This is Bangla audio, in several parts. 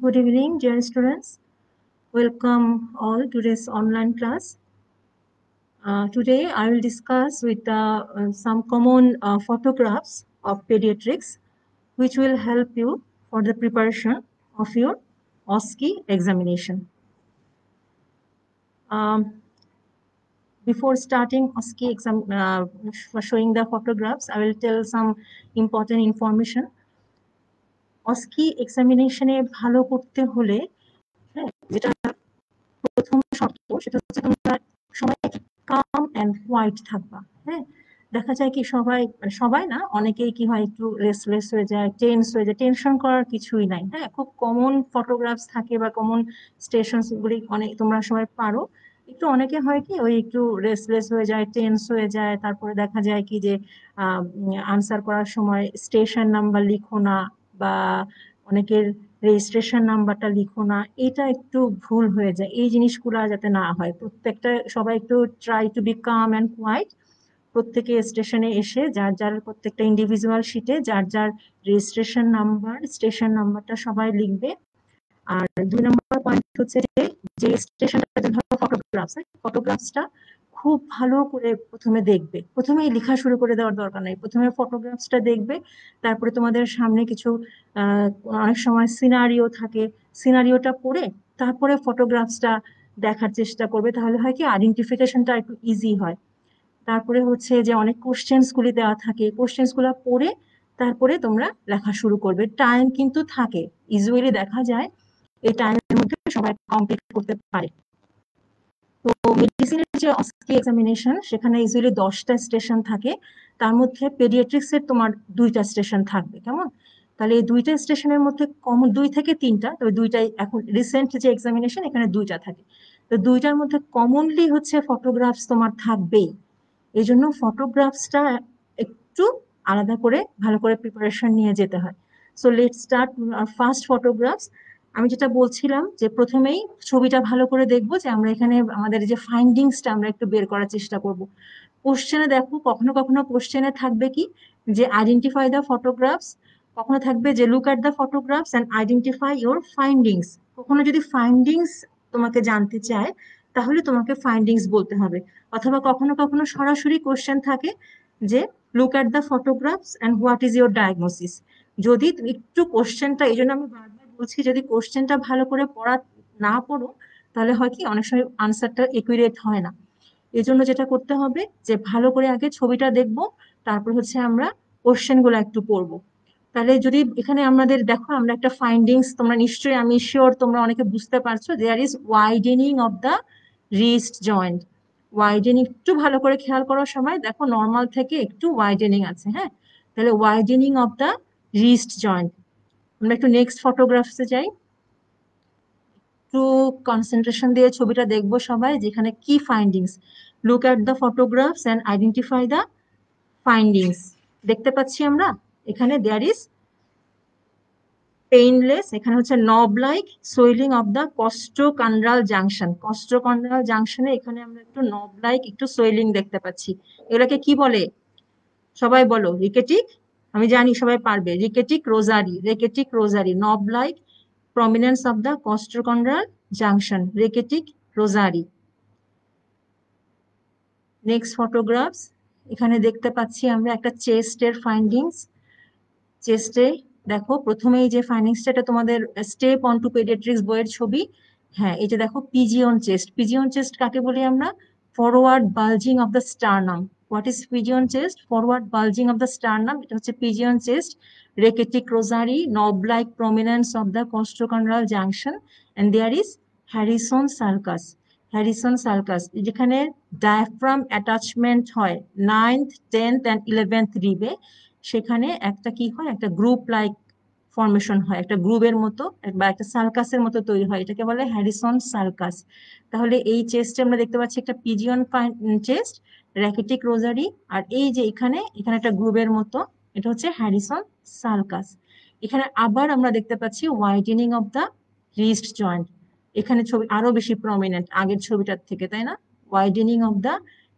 Good evening, dear students. Welcome all to this online class. Today, I will discuss with some common photographs of pediatrics, which will help you for the preparation of your OSCE examination. Before starting OSCE exam, for showing the photographs, I will tell some important information. OSCE examination এ ভালো করতে হলে যেটা প্রথম শর্ত সেটা হচ্ছে তোমরা সবাই কাম এন্ড হোয়াইট থাকবা। হ্যাঁ, দেখা যায় কি সবাই না, অনেকেই কি হয় একটু রেসলেস হয়ে যায়, টেন্স হয়ে যায়। টেনশন করার কিছুই নাই। হ্যাঁ, খুব কমন ফটোগ্রাফস থাকে বা কমন স্টেশনস গুলি অনেক তোমরা সবাই পারো। একটু অনেকে হয় কি ওই একটু রেসলেস হয়ে যায়, টেন্স হয়ে যায়, তারপরে দেখা যায় কি যে আনসার করার সময় স্টেশন নাম্বার লিখো না বা অনেকের রেজিস্ট্রেশন নাম্বারটা লিখো না, এটা একটু ভুল হয়ে যায়। এই জিনিসগুলো যাতে না হয়, প্রত্যেকটা সবাই একটু try to be calm and quiet. প্রত্যেকে স্টেশনে এসে যার যার প্রত্যেকটা ইন্ডিভিজুয়াল শিটে যার যার রেজিস্ট্রেশন নাম্বার, স্টেশন নাম্বারটা সবাই লিখবে। আর 2 নম্বর পয়েন্ট হচ্ছে যে স্টেশনটা ধরো ফটোগ্রাফসটা খুব ভালো করে প্রথমে দেখবে। প্রথমেই লেখা শুরু করে দেওয়ার দরকার নাই, প্রথমে ফটোগ্রাফসটা দেখবে। তারপরে তোমাদের সামনে কিছু অনেক সময় সিনারিও থাকে, সিনারিওটা পড়ে তারপরে ফটোগ্রাফসটা দেখার চেষ্টা করবে। তাহলে হয় কি আইডেন্টিফিকেশনটা একটু ইজি হয়। তারপরে হচ্ছে যে অনেক কোশ্চেন্স গুলি দেওয়া থাকে, কোশ্চেন্স গুলো পড়ে তারপরে তোমরা লেখা শুরু করবে। টাইম কিন্তু থাকে, ইউজুয়ালি দেখা যায় এই টাইমের মধ্যে সবাই কমপ্লিট করতে পারে। তো মেডিসিনের যে অস্কি এক্সামিনেশন, সেখানে ইউজুয়ালি 10টা স্টেশন থাকে, তার মধ্যে পেডিয়াট্রিক্স এর তোমার 2টা স্টেশন থাকবে। কেমন? তাহলে এই 2টা স্টেশনের মধ্যে কমন 2 থেকে 3টা, তবে 2টাই এখন রিসেন্ট যে এক্সামিনেশন এখানে 2টা থাকে। তো 2টার মধ্যে কমনলি হচ্ছে ফটোগ্রাফস তোমার থাকবেই। এই জন্য ফটোগ্রাফসটা একটু আলাদা করে ভালো করে প্রিপারেশন নিয়ে যেতে হয়। So let's start first photographs. আমি যেটা বলছিলাম যে প্রথমেই ছবিটা ভালো করে দেখবো, যে আমরা এখানে আমাদের যে ফাইন্ডিংসটা আমরা একটু বের করার চেষ্টা করব। কোশ্চেনে দেখো, কখনো কখনো কোশ্চেনে থাকবে কি যে আইডেন্টিফাই দ্য ফটোগ্রাফস, কখনো থাকবে যে look at the photographs and identify your findings. কখনো যদি ফাইন্ডিংস তোমাকে জানতে চায় তাহলে তোমাকে ফাইন্ডিংস বলতে হবে। অথবা কখনো কখনো সরাসরি কোশ্চেন থাকে যে look at the photographs and what is your diagnosis. যদি একটু কোশ্চেনটা, এই জন্য আমি বারবার বলছি, যদি কোশ্চেনটা ভালো করে পড়া না পড়ো তাহলে হয় কি অনেক সময় আনসারটা একুরেট হয় না। এই জন্য যেটা করতে হবে যে ভালো করে আগে ছবিটা দেখবো, তারপর হচ্ছে আমরা কোশ্চেন গুলো একটু পড়বো। তাহলে যদি এখানে আমাদের দেখো, আমরা একটা ফাইন্ডিংস, তোমরা নিশ্চয়ই, আমি শিওর তোমরা অনেকে বুঝতে পারছো, there is widening of the wrist joint. Widening একটু ভালো করে খেয়াল করার সময় দেখো নর্মাল থেকে একটু ওয়াইডেনিং আছে। হ্যাঁ, তাহলে widening of the wrist joint. আমরা একটু নেক্সট ফটোগ্রাফসে যাই, একটু কনসেন্ট্রেশন দিয়ে ছবিটা দেখবো সবাই, যেখানে কি findings. Look at the photographs and identify the findings. দেখতে পাচ্ছি আমরা এখানে দেয়ার ইজ পেইনলেস, এখানে হচ্ছে knob like swelling of the costochondral junction. Costochondral জাংশনে এখানে আমরা একটু নব লাইক একটু সোয়েলিং দেখতে পাচ্ছি। এগুলোকে কি বলে সবাই বলো? রিকেটিক, আমি জানি সবাই পারবে। রিকেটিক রোজারি, rachitic rosary, knob like prominence of the costochondral junction, rachitic rosary. Next photographs, এখানে দেখতে পাচ্ছি আমরা একটা চেস্টের ফাইন্ডিংস। চেস্টে দেখো প্রথমেই যে ফাইন্ডিংসটা, এটা তোমাদের স্টেপ অন টু পেডিয়াট্রিক্স বইয়ের ছবি। হ্যাঁ, এটা দেখো পিজিয়ন চেস্ট। পিজিয়ন চেস্ট কাকে বলি আমরা? Forward bulging of the sternum. What is pigeon chest? Forward bulging of the sternum, এটা হচ্ছে pigeon chest. Rachitic rosary, knob like prominence of the costochondral junction, and there is Harrison sulcus. Harrison sulcus, যেখানে ডায়াফ্রাম অ্যাটাচমেন্ট হয় 9th 10th and 11th রিবে, সেখানে একটা কি হয়, একটা গ্রুপ লাইক ফরমেশন হয়, একটা গ্রুপের মতো বা একটা সার্কাসের মতো তৈরি হয়, এটাকে বলে হ্যারিসন সার্কাস। তাহলে এই চেস্টে আমরা দেখতে পাচ্ছি একটা পিজিয়ন চেস্ট, র্যাকেটিক রোজারি, আর এই যে এখানে এখানে একটা গ্রুপের মতো, এটা হচ্ছে হ্যারিসন সার্কাস। এখানে আবার আমরা দেখতে পাচ্ছি widening of the wrist joint. এখানে ছবি আরো বেশি প্রমিনেন্ট আগের ছবিটার থেকে, তাই না? Widening of the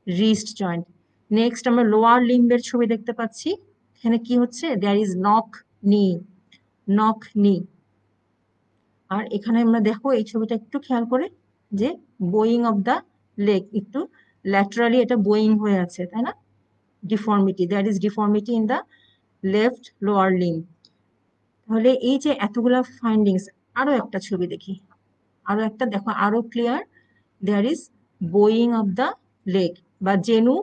wrist joint. Next আমরা লোয়ার লিম্বের ছবি দেখতে পাচ্ছি। এখানে কি হচ্ছে? There is knock knee, knock knee. আর এখানে আমরা দেখো এই ছবিটা একটু খেয়াল করে যে বোয়িং অফ দা লেগ, একটু ল্যাটারালি এটা বোয়িং হয়ে আছে, তাই না? Deformity, that is deformity in the left lower limb. তাহলে এই যে এতগুলা ফাইন্ডিংস, আরো একটা ছবি দেখি, আরো একটা দেখো, আরো clear. There is bowing of the leg বা জেনু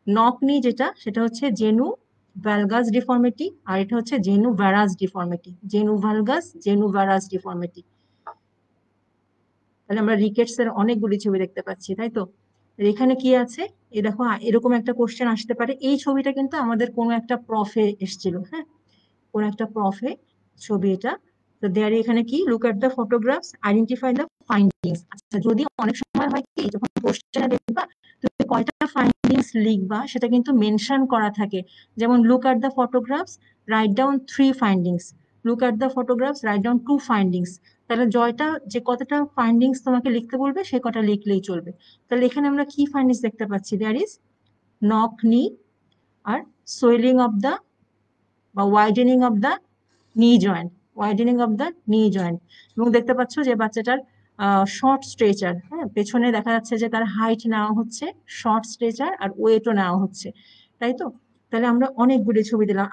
নক নি, যেটা সেটা হচ্ছে জেনু ভ্যালগাস ডিফর্মিটি, আর এটা হচ্ছে জেনু ভ্যারাস ডিফর্মিটি, জেনু ভ্যালগাস, জেনু ভ্যারাস ডিফর্মিটি। তাহলে আমরা রিকেটস এর অনেকগুলি ছবি দেখতে পাচ্ছি, তাই তো? এখানে কি আছে, এই দেখো এরকম একটা কোশ্চেন আসতে পারে। এই ছবিটা কিন্তু আমাদের কোনো একটা প্রফে এসেছিল, হ্যাঁ, কোন একটা প্রফে ছবি এটা। তো দেয়ার এখানে কি, look at the photographs, identify the findings. আচ্ছা, যদি অনেক সময় হয় কি, যখন কোশ্চেনে দেখবা তুমি কয়টা ফাইন্ডিংস লিখবা সেটা কিন্তু মেনশন করা থাকে। যেমন look at the photographs, write down 3 findings, look at the photographs, write down 2 findings. তাহলে জয়টা যে কতটা ফাইন্ডিংস তোমাকে লিখতে বলবে সে কটা লিখলেই চলবে। তাহলে এখানে আমরা কি ফাইন্ডিংস দেখতে পাচ্ছি, there is knock knee, R swelling of the বা ওয়াইডেনিং অফ দা নি জয়েন্ট, ওয়াইডেনিং অফ দা নি জয়েন্ট। এবং দেখতে পাচ্ছ যে বাচ্চাটার শর্ট স্ট্রেচার, হ্যাঁ, পেছনে দেখা যাচ্ছে যে তার হাইট নেওয়া হচ্ছে, শর্ট স্ট্রেচার, আর ওয়েটও নেওয়া হচ্ছে, তাই তো? তাহলে আমরা অনেকগুলি ছবি দিলাম।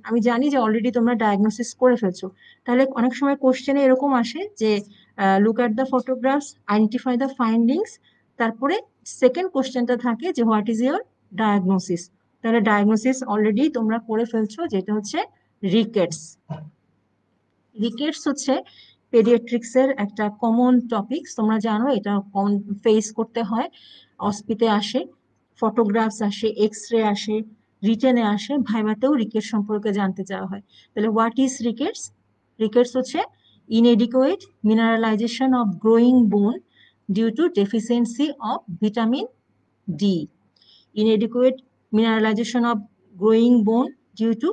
আমি জানি যে অলরেডি তোমরা ডায়াগনোসিস করে ফেলছো। তাহলে অনেক সময় কোশ্চেনে এরকম আসে যে look at the photographs, identify the findings, তারপরে সেকেন্ড কোশ্চেনটা থাকে যে হোয়াট ইজ ইয়োর ডায়াগনোসিস। তাহলে ডায়াগনোসিস অলরেডি তোমরা করে ফেলছো, যেটা হচ্ছে রিকেটস। রিকেটস হচ্ছে পেডিয়াট্রিক্স এর একটা কমন টপিক, তোমরা জানো এটা কমন ফেস করতে হয়। অস্পিতে আসে, ফটোগ্রাফস আসে, এক্স রে আসে, রিটেনে আসে, ভাইভাতেও রিকেট সম্পর্কে জানতে চাওয়া হয়। তাহলে হোয়াট ইজ রিকেটস? রিকেটস হচ্ছে inadequate mineralization of growing bone due to deficiency of vitamin D. Inadequate mineralization of growing bone due to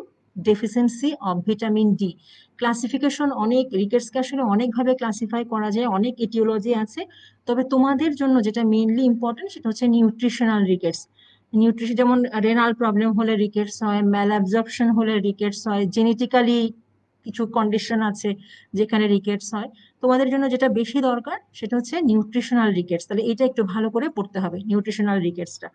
deficiency of vitamin D. Classification অনেক, রিকেটসকে আসলে অনেকভাবে ক্লাসিফাই করা যায়, অনেক এটিওলজি আছে। তবে তোমাদের জন্য যেটা মেইনলি ইম্পর্টেন্ট সেটা হচ্ছে নিউট্রিশনাল রিকেটস। নিউট্রিশন, যেমন রেনাল প্রবলেম হলে রিকেটস হয়, ম্যাল অ্যাবজর্পশন হলে রিকেটস হয়, জেনেটিক্যালি কিছু কন্ডিশন আছে যেখানে রিকেটস হয়। তোমাদের জন্য যেটা বেশি দরকার সেটা হচ্ছে নিউট্রিশনাল রিকেটস। তাহলে এটা একটু ভালো করে পড়তে হবে, নিউট্রিশনাল রিকেটসটা।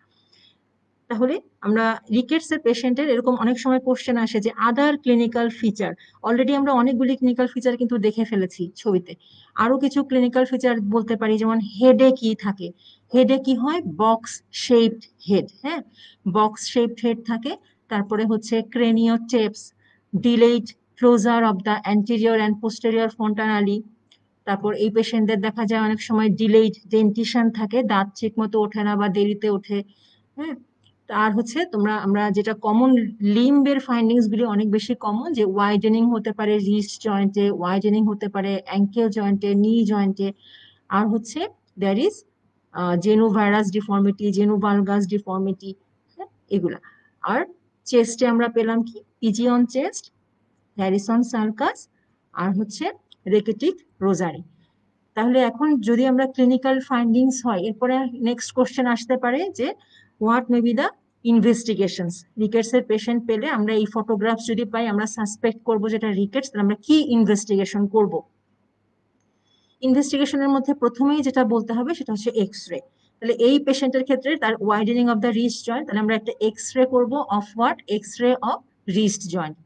তাহলে আমরা রিকেটস এর পেশেন্টের এরকম অনেক সময় কোশ্চেন আসে যে আদার ক্লিনিক্যাল ফিচার। অলরেডি আমরা অনেকগুলি ক্লিনিক্যাল ফিচার কিন্তু দেখে ফেলেছি ছবিতে। আরো কিছু ক্লিনিক্যাল ফিচার বলতে পারি, যেমন হেডে কি থাকে, হেডে কি হয়, বক্স শেপড হেড, হ্যাঁ, বক্স শেপড হেড থাকে। তারপরে হচ্ছে craniotabes, delayed closure of the anterior and posterior fontanelle. তারপর এই পেশেন্টদের দেখা যায় অনেক সময় ডিলেড ডেন্টিশন থাকে, দাঁত ঠিক মতো ওঠে না বা দেরিতে ওঠে, হ্যাঁ। আর হচ্ছে আমরা যেটা কমন লিম্বের ফাইন্ডিংস গুলি অনেক বেশি কমন, যে ওয়াইডেনিং হতে পারে রিস্ট জয়েন্টে, ওয়াইডেনিং হতে পারে অ্যাঙ্কেল জয়েন্টে, নি জয়েন্টে। আর হচ্ছে there is genu varus deformity, genu valgus deformity, এগুলা। আর চেস্টে আমরা পেলাম কি, পিজিয়ন চেস্ট, হ্যারিসন সার্কাস, আর হচ্ছে রেকেটিক রোজারি। তাহলে এখন যদি আমরা ক্লিনিক্যাল ফাইন্ডিংস হয়, এরপরে নেক্সট কোশ্চেন আসতে পারে যে what may be the investigations. Rickets এর পেশেন্ট পেলে আমরা এই ফটোগ্রাফস যদি পাই, আমরা সাসপেক্ট করবো যেটা রিকেটস, তাহলে আমরা কি ইনভেস্টিগেশন করব? ইনভেস্টিগেশনের মধ্যে প্রথমেই যেটা বলতে হবে সেটা হচ্ছে এক্স রে। তাহলে এই পেশেন্টের ক্ষেত্রে তার widening of the wrist joint, তাহলে আমরা একটা এক্স রে করবো of what, X ray of wrist joint.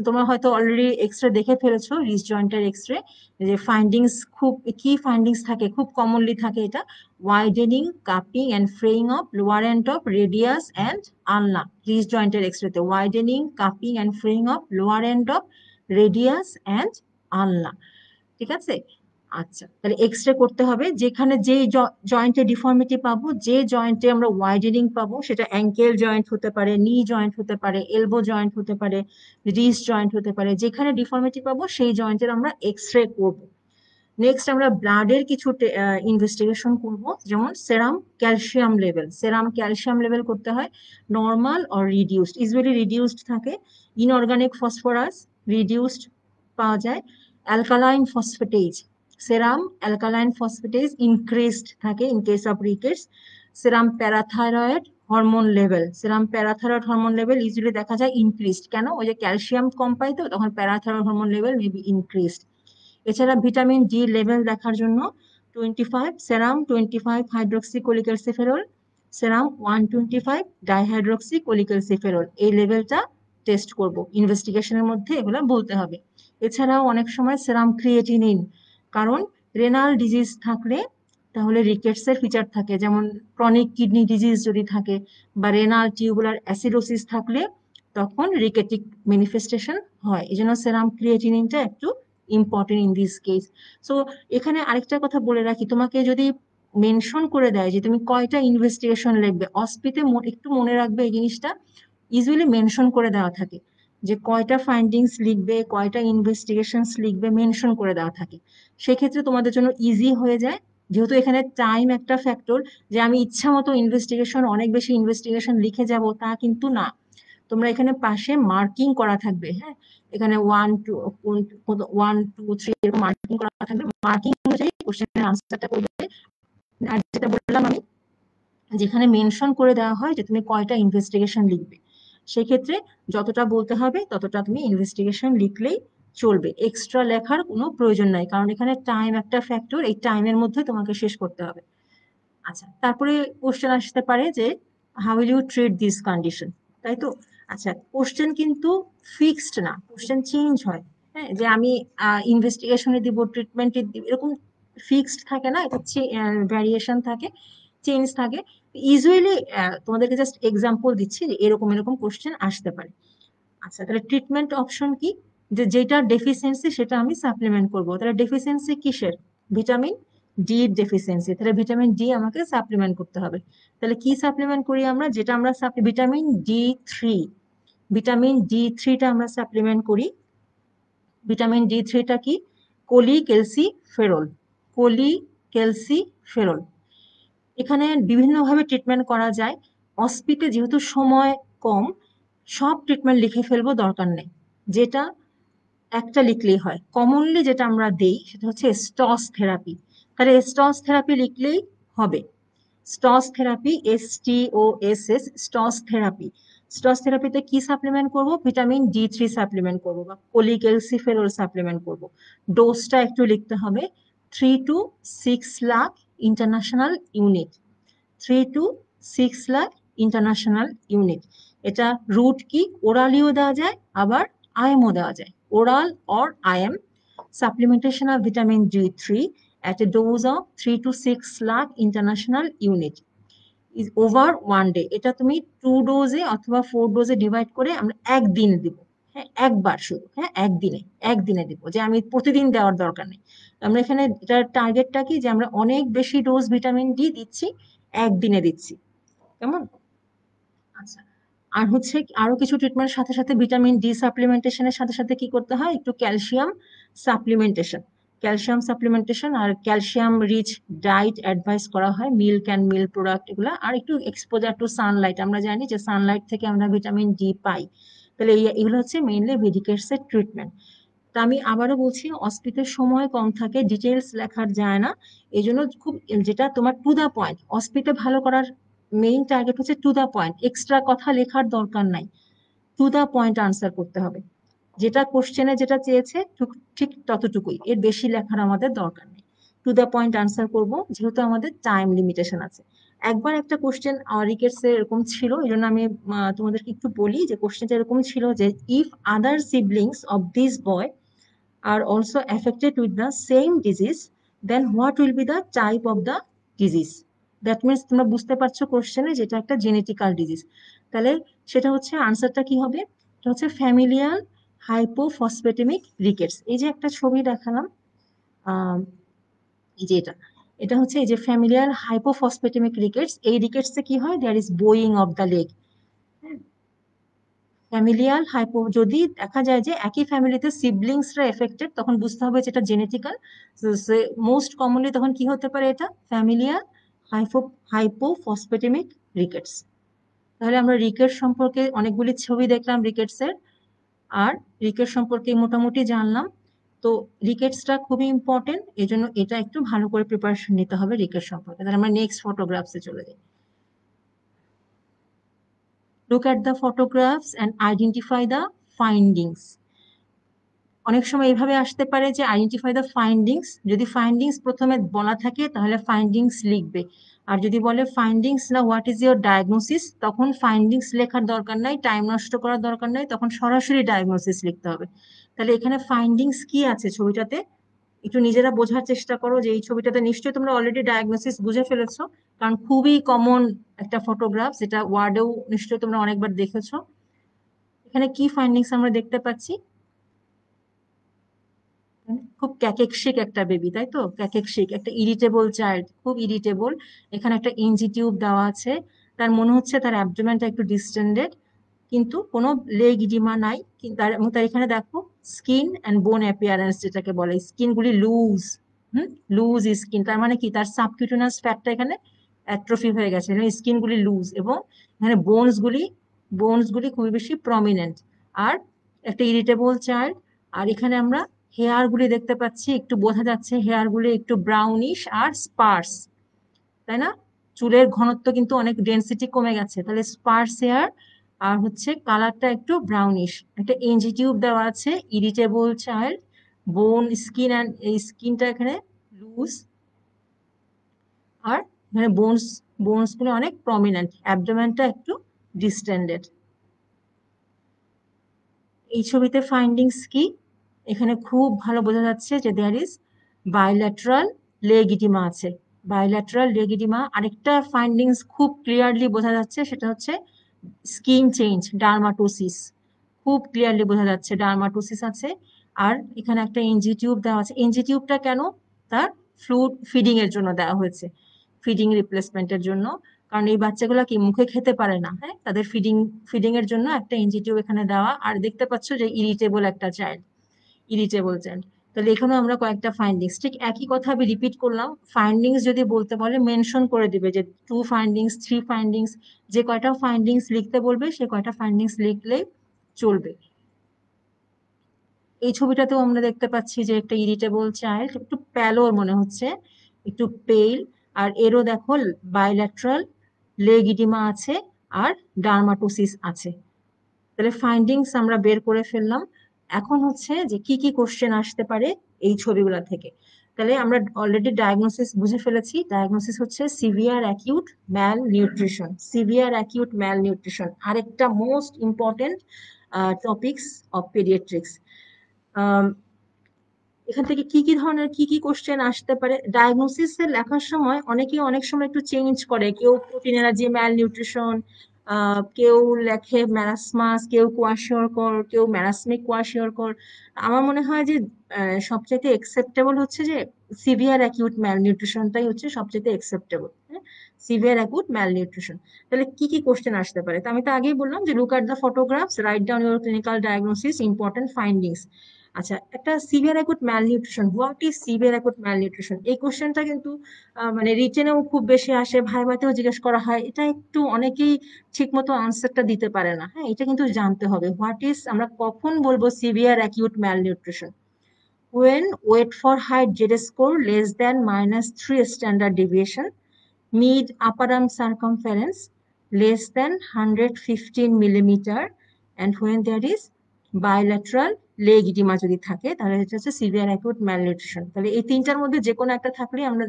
তোমরা হয়তো অলরেডি এক্স রে দেখে ফেলেছো, রিস্ট জয়েন্টের এক্স রে। যে ফাইন্ডিংস, খুব কি ফাইন্ডিংস থাকে, খুব কমনলি থাকে এটা, widening, cupping and fraying of lower end of radius and ulna. Wrist জয়েন্টের এক্স রেতে widening, cupping and fraying of lower end of radius and ulna, ঠিক আছে? আচ্ছা, তাহলে এক্স রে করতে হবে, যেখানে যে জয়েন্টে ডিফর্মিটি পাবো, যে জয়েন্টে আমরা ওয়াইডেনিং পাবো, সেটা অ্যাঙ্কেল জয়েন্ট হতে পারে, নি জয়েন্ট হতে পারে, এলবো জয়েন্ট হতে পারে, রিস্ট জয়েন্ট হতে পারে। যেখানে ডিফর্মিটি পাবো সেই জয়েন্টের আমরা এক্স রে করবো। নেক্সট আমরা ব্লাডের কিছু ইনভেস্টিগেশন করব, যেমন সেরাম ক্যালসিয়াম লেভেল। সেরাম ক্যালসিয়াম লেভেল করতে হয় normal or reduced, usually reduced থাকে। ইনঅর্গানিক ফসফরাস রিডিউসড পাওয়া যায়। অ্যালকালাইন ফসফেটেজ, সেরাম অ্যালকালাইন ফসফেটেজ ইনক্রিজড থাকে in case of rickets. Serum parathyroid hormone level, serum parathyroid hormone level usually দেখা যায় ইনক্রিজড। কেন? ওই যে ক্যালসিয়াম কম পাই তো, তখন parathyroid hormone level may be increased. এছাড়া ভিটামিন ডি লেভেল দেখার জন্য 25 সেরাম 25 হাইড্রোক্সি কোলিক্যালসিফেরল, সেরাম 125 ডাইহাইড্রোক্সি কোলিক্যালসিফেরল, এই লেভেলটা টেস্ট করব। ইনভেস্টিগেশনের মধ্যে এগুলো বলতে হবে। এছাড়াও অনেক সময় সেরাম ক্রিয়েটিনিন, কারণ রেনাল ডিজিজ থাকলে তাহলে রিকেটসের ফিচার থাকে, যেমন ক্রনিক কিডনি ডিজিজ যদি থাকে বা রেনাল টিউবুলার অ্যাসিডোসিস থাকলে তখন রিকেটিক ম্যানিফেস্টেশন হয়। এই জন্য সেরাম ক্রিয়েটিনিনটা একটু important in this case. So এখানে আরেকটা কথা বলে রাখি, তোমাকে যদি মেনশন করে দেয় যে তুমি কয়টা ইনভেস্টিগেশন লিখবে, অস্পিতে একটু মনে রাখবে এই জিনিসটা, ইউজুয়ালি মেনশন করে দেওয়া থাকে যে কয়টা ফাইন্ডিংস লিখবে, কয়টা ইনভেস্টিগেশনস লিখবে, মেনশন করে দেওয়া থাকে। সেক্ষেত্রে তোমাদের জন্য ইজি হয়ে যায়, যেহেতু এখানে টাইম একটা ফ্যাক্টর, যে আমি ইচ্ছা মতো ইনভেস্টিগেশন, অনেক বেশি ইনভেস্টিগেশন লিখে যাব তা কিন্তু না। তোমরা এখানে পাশে মার্কিং করা থাকবে, হ্যাঁ, এখানে 1 2 1 2 3 এরকম মার্কিং করা থাকবে, মার্কিং অনুযায়ী কোশ্চেনের আনসারটা করবে। আর যেটা বললাম আমি, যেখানে মেনশন করে দেওয়া হয় যে তুমি কয়টা ইনভেস্টিগেশন লিখবে, সেক্ষেত্রে যতটা বলতে হবে ততটা তুমি ইনভেস্টিগেশন লিখলেই চলবে, এক্সট্রা লেখার কোনো প্রয়োজন নাই, কারণ এখানে টাইম একটা ফ্যাক্টর, এই টাইমের মধ্যে তোমাকে শেষ করতে হবে। আচ্ছা, তারপরে কোশ্চেন আসতে পারে যে how will you treat this condition, তাই তো? আচ্ছা, কোশ্চেন কিন্তু ফিক্সড না, কোশ্চেন চেঞ্জ হয়। হ্যাঁ, যে আমি ইনভেস্টিগেশনে দিব, ট্রিটমেন্টে দিব, এরকম ফিক্সড থাকে না, এটা ভ্যারিয়েশন থাকে, চেঞ্জ থাকে। ইউজুয়ালি তোমাদেরকে জাস্ট এক্সাম্পল দিচ্ছি যে এরকম এরকম কোশ্চেন আসতে পারে। আচ্ছা, তাহলে ট্রিটমেন্ট অপশন কি, যে যেটা ডেফিসিয়েন্সি সেটা আমি সাপ্লিমেন্ট করব। তাহলে ডেফিসিয়েন্সি কিসের? ভিটামিন ডি ডেফিসিয়েন্সি, তাহলে ভিটামিন ডি আমাকে সাপ্লিমেন্ট করতে হবে। তাহলে কি সাপ্লিমেন্ট করি আমরা, যেটা আমরা ভিটামিন ডি3, ভিটামিন ডি3টা আমরা সাপ্লিমেন্ট করি। ভিটামিন ডি3টা কি? কোলিক্যালসিফেরল, কোলিক্যালসিফেরল। এখানে বিভিন্নভাবে ট্রিটমেন্ট করা যায়। অস্পিতে যেহেতু সময় কম, সব ট্রিটমেন্ট লিখে ফেলবো দরকার নেই, যেটা একটা লিখলেই হয়। কমনলি যেটা আমরা দেই সেটা হচ্ছে স্টস থেরাপি, তাহলে স্টস থেরাপি লিখলেই হবে। স্টস থেরাপি, STOSS, স্টস থেরাপি। স্টস থেরাপিতে কি সাপ্লিমেন্ট করব? ভিটামিন ডি3 সাপ্লিমেন্ট করব বা কোলিক্যালসিফেরল সাপ্লিমেন্ট করব। ডোজটা একটু লিখতে হবে, 3 to 6 lakh international unit, 3 to 6 lakh international unit. এটা রুট কি, ওরালিও দেওয়া যায়, আবার আইএমও দেওয়া যায়, oral or IM. Supplementation of vitamin D three at a dose of 3 to 6 lakh international unit is over 1 day। এটা তুমি 2 ডোজে অথবা 4 ডোজে ডিভাইড করে আমরা একদিন দিব। হ্যাঁ, একবার শুধু, হ্যাঁ, একদিনে দিব, যে আমি প্রতিদিন দেওয়ার দরকার নেই। আমরা এখানে এটার টার্গেটটা কি, যে আমরা অনেক বেশি ডোজ ভিটামিন ডি দিচ্ছি, একদিনে দিচ্ছি, কেমন? আচ্ছা, আর হচ্ছে আরো কিছু ট্রিটমেন্টের সাথে সাথে ভিটামিন ডি সাপ্লিমেন্টেশনের সাথে সাথে কি করতে হয়, একটু ক্যালসিয়াম সাপ্লিমেন্টেশন। ক্যালসিয়াম সাপ্লিমেন্টেশন আর ক্যালসিয়াম রিচ ডায়েট অ্যাডভাইস করা হয়, মিল্ক অ্যান্ড মিল্ক প্রোডাক্ট এগুলা, আর একটু এক্সপোজার টু সানলাইট। আমরা জানি যে সানলাইট থেকে আমরা ভিটামিন ডি পাই। তাহলে এগুলো হচ্ছে মেইনলি রিকেটস এর ট্রিটমেন্ট। তা আমি আবারও বলছি, অস্পিতের সময় কম থাকে, ডিটেলস লেখার যায় না, এই জন্য খুব যেটা তোমার টু দা পয়েন্ট, অস্পিতে ভালো করার মেইন টার্গেট হচ্ছে টু দা পয়েন্ট, এক্সট্রা কথা লেখার দরকার নাই, টু দা পয়েন্ট আনসার করতে হবে। যেটা কোশ্চেনে যেটা চেয়েছে ঠিক ততটুকুই, এর বেশি লেখার আমাদের দরকার নেই, টু দা পয়েন্ট আনসার করব, যেহেতু আমাদের টাইম লিমিটেশন আছে। একবার একটা কোশ্চেন রিকেটস এর এরকম ছিল, এই জন্য আমি তোমাদেরকে একটু বলি যে কোশ্চেনটা এরকম ছিল যে if other siblings of this boy are also affected with the same disease, then what will be the type of the disease? That means তোমরা বুঝতে পারছো কোশ্চেনে যেটা একটা জেনেটিক্যাল ডিজিজ। তাহলে সেটা হচ্ছে আনসারটা কি হবে, এটা হচ্ছে ফ্যামিলিয়াল হাইপোফসফেটেমিক রিকেটস। এই যে একটা ছবি দেখালাম, এই যে এটা, এটা হচ্ছে এই যে ফ্যামিলিয়াল হাইপোফসফেটেমিক রিকেটস। এই রিকেটসে কি হয়, there is bowing of the leg. Familial hypo, যদি দেখা যায় যে একই ফ্যামিলিতে সিবলিংসরা এফেক্টেড, তখন বুঝতে হবে যেটা জেনেটিক্যাল। মোস্ট কমনলি তখন কি হতে পারে, এটা ফ্যামিলিয়াল হাইপোফসফেটেমিক রিকেটস। তাহলে আমরা রিকেট সম্পর্কে অনেকগুলি ছবি দেখলাম রিকেটস এর, আর রিকেট সম্পর্কে মোটামুটি জানলাম। তো রিকেটসটা খুবই ইম্পর্টেন্ট, এই জন্য এটা একটু ভালো করে প্রিপারেশন নিতে হবে রিকেট সম্পর্কে। তাহলে আমরা নেক্সট ফটোগ্রাফসে চলে যাই। Look at the photographs and identify the findings. অনেক সময় এইভাবে আসতে পারে যে আইডেন্টিফাই দ্য ফাইন্ডিংস, যদি ফাইন্ডিংস প্রথমে বলা থাকে তাহলে ফাইন্ডিংস লিখবে, আর যদি বলে ফাইন্ডিংস না হোয়াট ইজ ইউর ডায়াগনোসিস, তখন ফাইন্ডিংস লেখার দরকার নাই, টাইম নষ্ট করার দরকার নাই, তখন সরাসরি ডায়াগনোসিস লিখতে হবে। তাহলে এখানে ফাইন্ডিংস কি আছে ছবিটাতে একটু নিজেরা বোঝার চেষ্টা করো, যে এই ছবিটাতে নিশ্চয়ই তোমরা অলরেডি ডায়াগনোসিস বুঝে ফেলেছো, কারণ খুবই কমন একটা ফটোগ্রাফ, যেটা ওয়ার্ডেও নিশ্চয়ই তোমরা অনেকবার দেখেছো। এখানে কি ফাইন্ডিংস আমরা দেখতে পাচ্ছি? খুব ক্যাকেকশিক একটা বেবি, তাই তো, ক্যাকেকশিক একটা ইরিটেবল চাইল্ড, খুব ইরিটেবল। এখানে একটা ইনজি টিউব দেওয়া আছে, তার মনে হচ্ছে তার অ্যাবডোমেনটা একটু ডিস্টেন্ডেড, কিন্তু কোনো লেগ ইডিমা নাই। এবং তার এখানে দেখো স্কিন অ্যান্ড বোন অ্যাপিয়ারেন্স, যেটাকে বলে স্কিন গুলি লুজ, লুজ স্কিন, তার মানে কি তার সাবকিউটেনাস ফ্যাটটা এখানে অ্যাট্রফি হয়ে গেছে, স্কিন গুলি লুজ, এবং এখানে বোনস গুলি খুবই বেশি প্রমিনেন্ট, আর একটা ইরিটেবল চাইল্ড। আর এখানে আমরা হেয়ার গুলি দেখতে পাচ্ছি, একটু বোঝা যাচ্ছে হেয়ার গুলি একটু ব্রাউনিশ আর স্পার্স, তাই না? চুলের ঘনত্ব কিন্তু অনেক ডেন্সিটি কমে গেছে, তাহলে স্পার্স হেয়ার, আর হচ্ছে কালারটা একটু ব্রাউনিশ। একটা এনজি টিউব দেওয়া আছে, ইরিটেবল চাইল্ড, বোন স্কিন, অ্যান্ড এই স্কিনটা এখানে লুজ, আর এখানে বোনস গুলো অনেক প্রমিনেন্ট, অ্যাবডোমেনটা একটু ডিস্টেন্ডেড। এই ছবিতে ফাইন্ডিংস কি? এখানে খুব ভালো বোঝা যাচ্ছে যে there is bilateral leg oedema আছে, বাইল্যাটারাল লেগ ইডিমা। আরেকটা ফাইন্ডিংস খুব ক্লিয়ারলি বোঝা যাচ্ছে, সেটা হচ্ছে স্কিন চেঞ্জ, ডার্মাটোসিস, খুব ক্লিয়ারলি বোঝা যাচ্ছে ডার্মাটোসিস আছে। আর এখানে একটা এনজি টিউব দেওয়া আছে, এনজি টিউবটা কেন? তার ফ্লুইড ফিডিং এর জন্য দেওয়া হয়েছে, ফিডিং রিপ্লেসমেন্টের জন্য, কারণ এই বাচ্চাগুলা কি মুখে খেতে পারে না, হ্যাঁ, তাদের ফিডিং এর জন্য একটা এনজি টিউব এখানে দেওয়া। আর দেখতে পাচ্ছ যে ইরিটেবল একটা চাইল্ড, ইরিটেবল চাইল্ড। তাহলে এখানেও আমরা কয়েকটা ফাইন্ডিংস, ঠিক একই কথা আমি রিপিট করলাম, ফাইন্ডিংস যদি বলতে বলে মেনশন করে দিবে যে 2 ফাইন্ডিংস, 3 ফাইন্ডিংস, যে কয়টা ফাইন্ডিংস লিখতে বলবে সে কয়টা ফাইন্ডিংস লিখলেই চলবে। এই ছবিটাতেও আমরা দেখতে পাচ্ছি যে একটা ইরিটেবল চাইল্ড, একটু প্যালোর মনে হচ্ছে, একটু পেল, আর এরও দেখো বাইল্যাটারাল লেগ ইডিমা আছে আর ডার্মাটোসিস আছে। তাহলে ফাইন্ডিংস আমরা বের করে ফেললাম। এখন হচ্ছে যে কি কি কোশ্চেন আসতে পারে এই ছবিগুলা থেকে। তাহলে আমরা অলরেডি ডায়াগনোসিস বুঝে ফেলেছি, ডায়াগনোসিস হচ্ছে সিভিয়ার অ্যাকিউট ম্যাল নিউট্রিশন, সিভিয়ার অ্যাকিউট ম্যাল নিউট্রিশন, আরেকটা most important topics of paediatrics. এখান থেকে কি কি ধরনের কি কি কোশ্চেন আসতে পারে? ডায়াগনোসিস এর লেখার সময় অনেকেই অনেক সময় একটু চেঞ্জ করে, কেউ প্রোটিন এনার্জি ম্যাল নিউট্রিশন, কেউ লেখে ম্যারাসমাস, কেউ কোয়াশিওরকর, কেউ ম্যারাসমিক কোয়াশিওরকর। আমার মনে হয় যে সবচেয়ে একসেপ্টেবল হচ্ছে যে সিভিয়ার অ্যাকিউট ম্যাল নিউট্রিশনটাই হচ্ছে সবচেয়ে একসেপ্টেবল, সিভিয়ার অ্যাকিউট ম্যাল নিউট্রিশন। তাহলে কি কি কোশ্চেন আসতে পারে? তো আমি তো আগেই বললাম যে look at the photographs, right down your clinical diagnosis, important findings. আচ্ছা, একটা severe acute malnutrition, what is severe acute malnutrition, এই কোশ্চেনটা কিন্তু মানে রিটেনেও খুব বেশি আসে, ভাইভাতেও জিজ্ঞেস করা হয়, এটা একটু অনেকেই ঠিক মতো আনসারটা দিতে পারে না, হ্যাঁ, এটা কিন্তু জানতে হবে। হোয়াট ইজ, আমরা কখন বলবো severe acute malnutrition? when weight for height Z score less than -3 standard deviation, mid upper arm circumference less than 115 millimeter, and when there is bilateral leg edema যদি থাকে, তাহলে এটা হচ্ছে সিভিয়ার অ্যাকিউট ম্যালনিউট্রিশন। তাহলে এই তিনটার মধ্যে যে কোনো একটা থাকলে আমরা,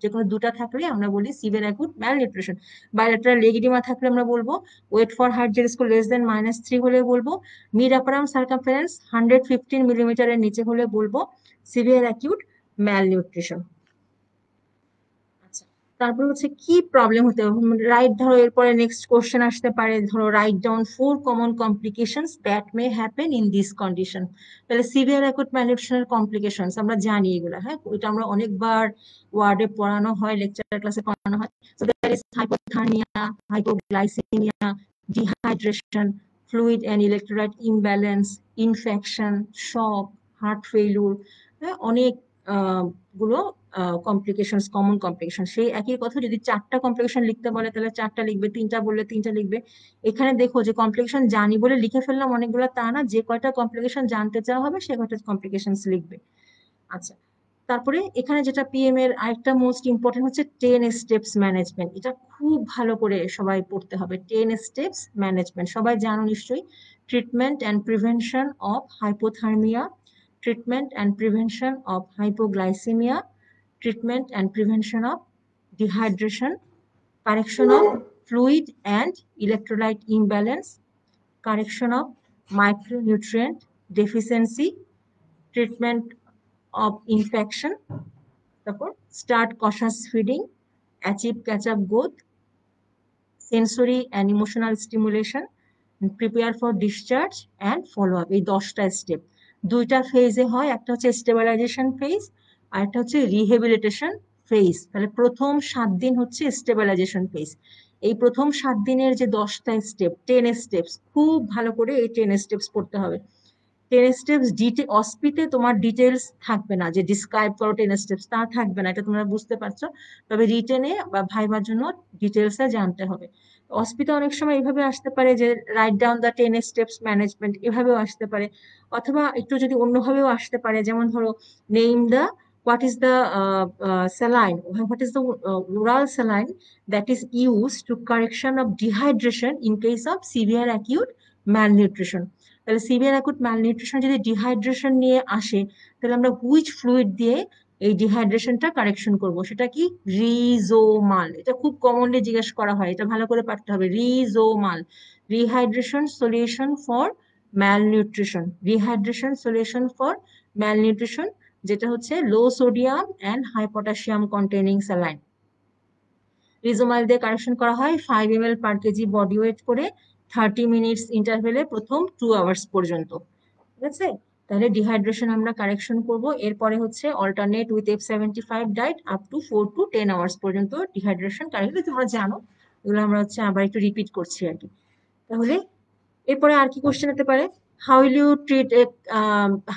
যে কোনো দুটা থাকলে আমরা বলি severe acute malnutrition. Bilateral leg oedema থাকলে আমরা বলবো, weight for height Z score less than -3 হলে বলবো, মিড আপার আর্ম সার্কামফারেন্স 115 মিলিমিটারের নিচে হলে বলবো সিভিয়ার অ্যাকিউট ম্যালনিউট্রিশন। তারপর হচ্ছে কি প্রবলেম হতে হবে, রাইট, ধরো এরপরে নেক্সট কোশ্চেন আসতে পারে, ধরো write down 4 common complications that may happen in this condition. তাহলে সিভিয়ার অ্যাকুট ম্যালনিউট্রিশনের কমপ্লিকেশনস আমরা জানি এগুলো, হ্যাঁ, এটা আমরা অনেকবার ওয়ার্ডে পড়ানো হয়, লেকচার ক্লাসে পড়ানো হয়। So there is hypothermia, hypoglycaemia, dehydration, fluid and electrolyte imbalance, infection, shock, heart failure, অনেক গুলো কমপ্লিকেশনস, কমন কমপ্লিকেশন। সেই একই কথা, যদি 4টা কমপ্লিকেশন লিখতে বলে তাহলে 4টা লিখবে, 3টা বললে 3টা লিখবে। এখানে দেখো যে কমপ্লিকেশন জানি বলে লিখে ফেললাম অনেকগুলো, তা না, যে কয়টা কমপ্লিকেশন জানতে চাওয়া হবে সে কয়টা কমপ্লিকেশন লিখবে। আচ্ছা, তারপরে এখানে যেটা পিএম এর আরেকটা মোস্ট ইম্পর্টেন্ট হচ্ছে 10 স্টেপস ম্যানেজমেন্ট, এটা খুব ভালো করে সবাই পড়তে হবে। 10 স্টেপস ম্যানেজমেন্ট সবাই জানো নিশ্চয়ই, treatment and prevention of hypothermia, treatment and prevention of hypoglycemia, treatment and prevention of dehydration, correction of fluid and electrolyte imbalance, correction of micronutrient deficiency, treatment of infection, তারপর start cautious feeding, achieve catch-up growth, sensory and emotional stimulation, prepare for discharge and follow up। এই 10টা স্টেপ, দুইটা ফেজে হয়, একটা হচ্ছে স্টেবিলাইজেশন ফেজ আর একটা হচ্ছে রিহেবিলিটেশন ফেজ। তাহলে প্রথম 7 দিন হচ্ছে স্টেবিলাইজেশন ফেজ। এই প্রথম 7 দিনের যে 10টা স্টেপ, 10 স্টেপস, খুব ভালো করে এই 10 স্টেপস পড়তে হবে। 10 স্টেপস অসপিতে তোমার ডিটেলস থাকবে না, যে ডিসক্রাইব করো 10 স্টেপস, তা থাকবে না, এটা তোমরা বুঝতে পারছো। তবে রিটেনে বা ভাইবার জন্য ডিটেলসে জানতে হবে। অসপিতে অনেক সময় এইভাবে আসতে পারে যে right down the 10 steps management, এভাবেও আসতে পারে, অথবা একটু যদি অন্যভাবেও আসতে পারে, যেমন ধরো name the what is the saline, what is the oral saline that is used to correction of dehydration in case of severe acute malnutrition। তাহলে সিভিয়ার অ্যাকুট ম্যালনিউট্রিশন যদি ডিহাইড্রেশন নিয়ে আসে, তাহলে আমরা হুইচ ফ্লুইড দিয়ে এই ডিহাইড্রেশনটা কারেকশন করব, সেটা কি? রিজোমাল। এটা খুব কমনলি জিজ্ঞেস করা হয়, এটা ভালো করে পারতে হবে। Resomal, rehydration solution for malnutrition, rehydration solution for malnutrition, যেটা হচ্ছে low sodium and high potassium containing saline. Resomal দিয়ে কারেকশন করা হয় 5 ml per KG body weight করে 30 মিনিটস ইন্টারভেলে প্রথম 2 আওয়ার্স পর্যন্ত। ঠিক আছে, তাহলে ডিহাইড্রেশন আমরা কারেকশন করব। এরপরে হচ্ছে alternate with F75 diet up to 4 to 10 hours পর্যন্ত ডিহাইড্রেশন কারেক্ট, তোমরা জানো এগুলো, আমরা হচ্ছে আবার একটু রিপিট করছি আর কি। তাহলে এরপরে আর কি কোশ্চেন হতে পারে? How will you treat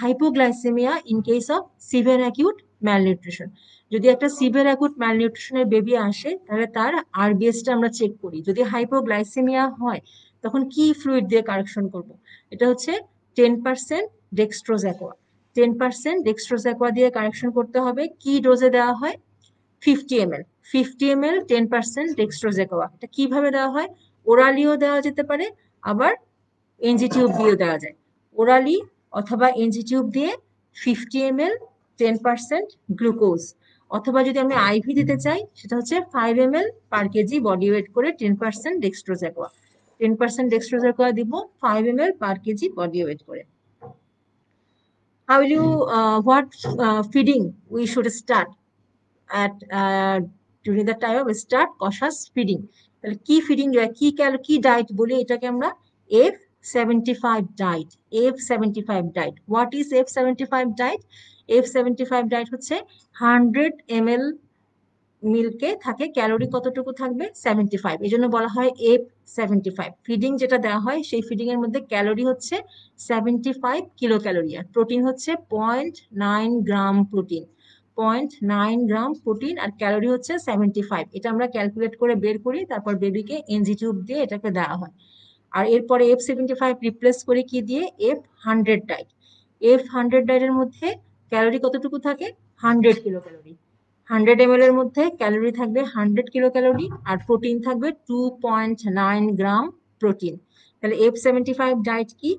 hypoglycaemia in case of severe acute malnutrition? যদি একটা সিভিয়ার অ্যাকিউট ম্যালনিউট্রিশনের বেবি আসে, তাহলে তার আরবিএসটা আমরা চেক করি। যদি হাইপোগ্লাইসেমিয়া হয়, তখন কি ফ্লুইড দিয়ে কারেকশন করব? এটা হচ্ছে 10% ডেক্সট্রোজ্যাকোয়া। 10% ডেক্সট্রোজ্যাকোয়া দিয়ে কারেকশন করতে হবে। কি ডোজে দেওয়া হয়? 50 ml, 50 ml 10% ডেক্সট্রোজ্যাকোয়া। এটা কিভাবে দেওয়া হয়? ওরালিও দেওয়া যেতে পারে, আবার এনজি টিউব দিয়েও দেওয়া যায়। ওরালি অথবা এনজি টিউব দিয়ে 50 ml 10% গ্লুকোজ, অথবা যদি আমি আইভি দিতে চাই, সেটা হচ্ছে 5 ml per KG body weight করে 10% ডেক্সট্রোজ্যাকোয়া। 10% ডেক্সট্রোজ্যাকোয়া দিব 5 ml per KG body weight করে। How will you what feeding we should start at during the time of start cautious feeding? তাহলে কি ফিডিং, কি ডায়েট বলি এটাকে আমরা? F75 diet. F75 diet, what is F75 diet? F75 diet হচ্ছে 100 ml মিল্কে থাকে ক্যালোরি কতটুকু থাকবে? 75, এই জন্য বলা হয় F75। ফিডিং যেটা দেওয়া হয়, সেই ফিডিং এর মধ্যে ক্যালোরি হচ্ছে 75 কিলো ক্যালোরি, আর প্রোটিন হচ্ছে 0.9 গ্রাম প্রোটিন, 0.9 গ্রাম প্রোটিন, আর ক্যালোরি হচ্ছে 75। এটা আমরা ক্যালকুলেট করে বের করি, তারপর বেবিকে এনজি টিউব দিয়ে এটাকে দেওয়া হয়। আর এরপরে F75 রিপ্লেস করে কি দিয়ে? F100 diet. F100 ডায়েটের মধ্যে ক্যালোরি কতটুকু থাকে? 100 কিলো ক্যালোরি। 100 ml এর মধ্যে ক্যালোরি থাকবে 100 কিলো ক্যালোরি, আর প্রোটিন থাকবে 2.9 গ্রাম প্রোটিন। তাহলে F75 ডায়েট কি,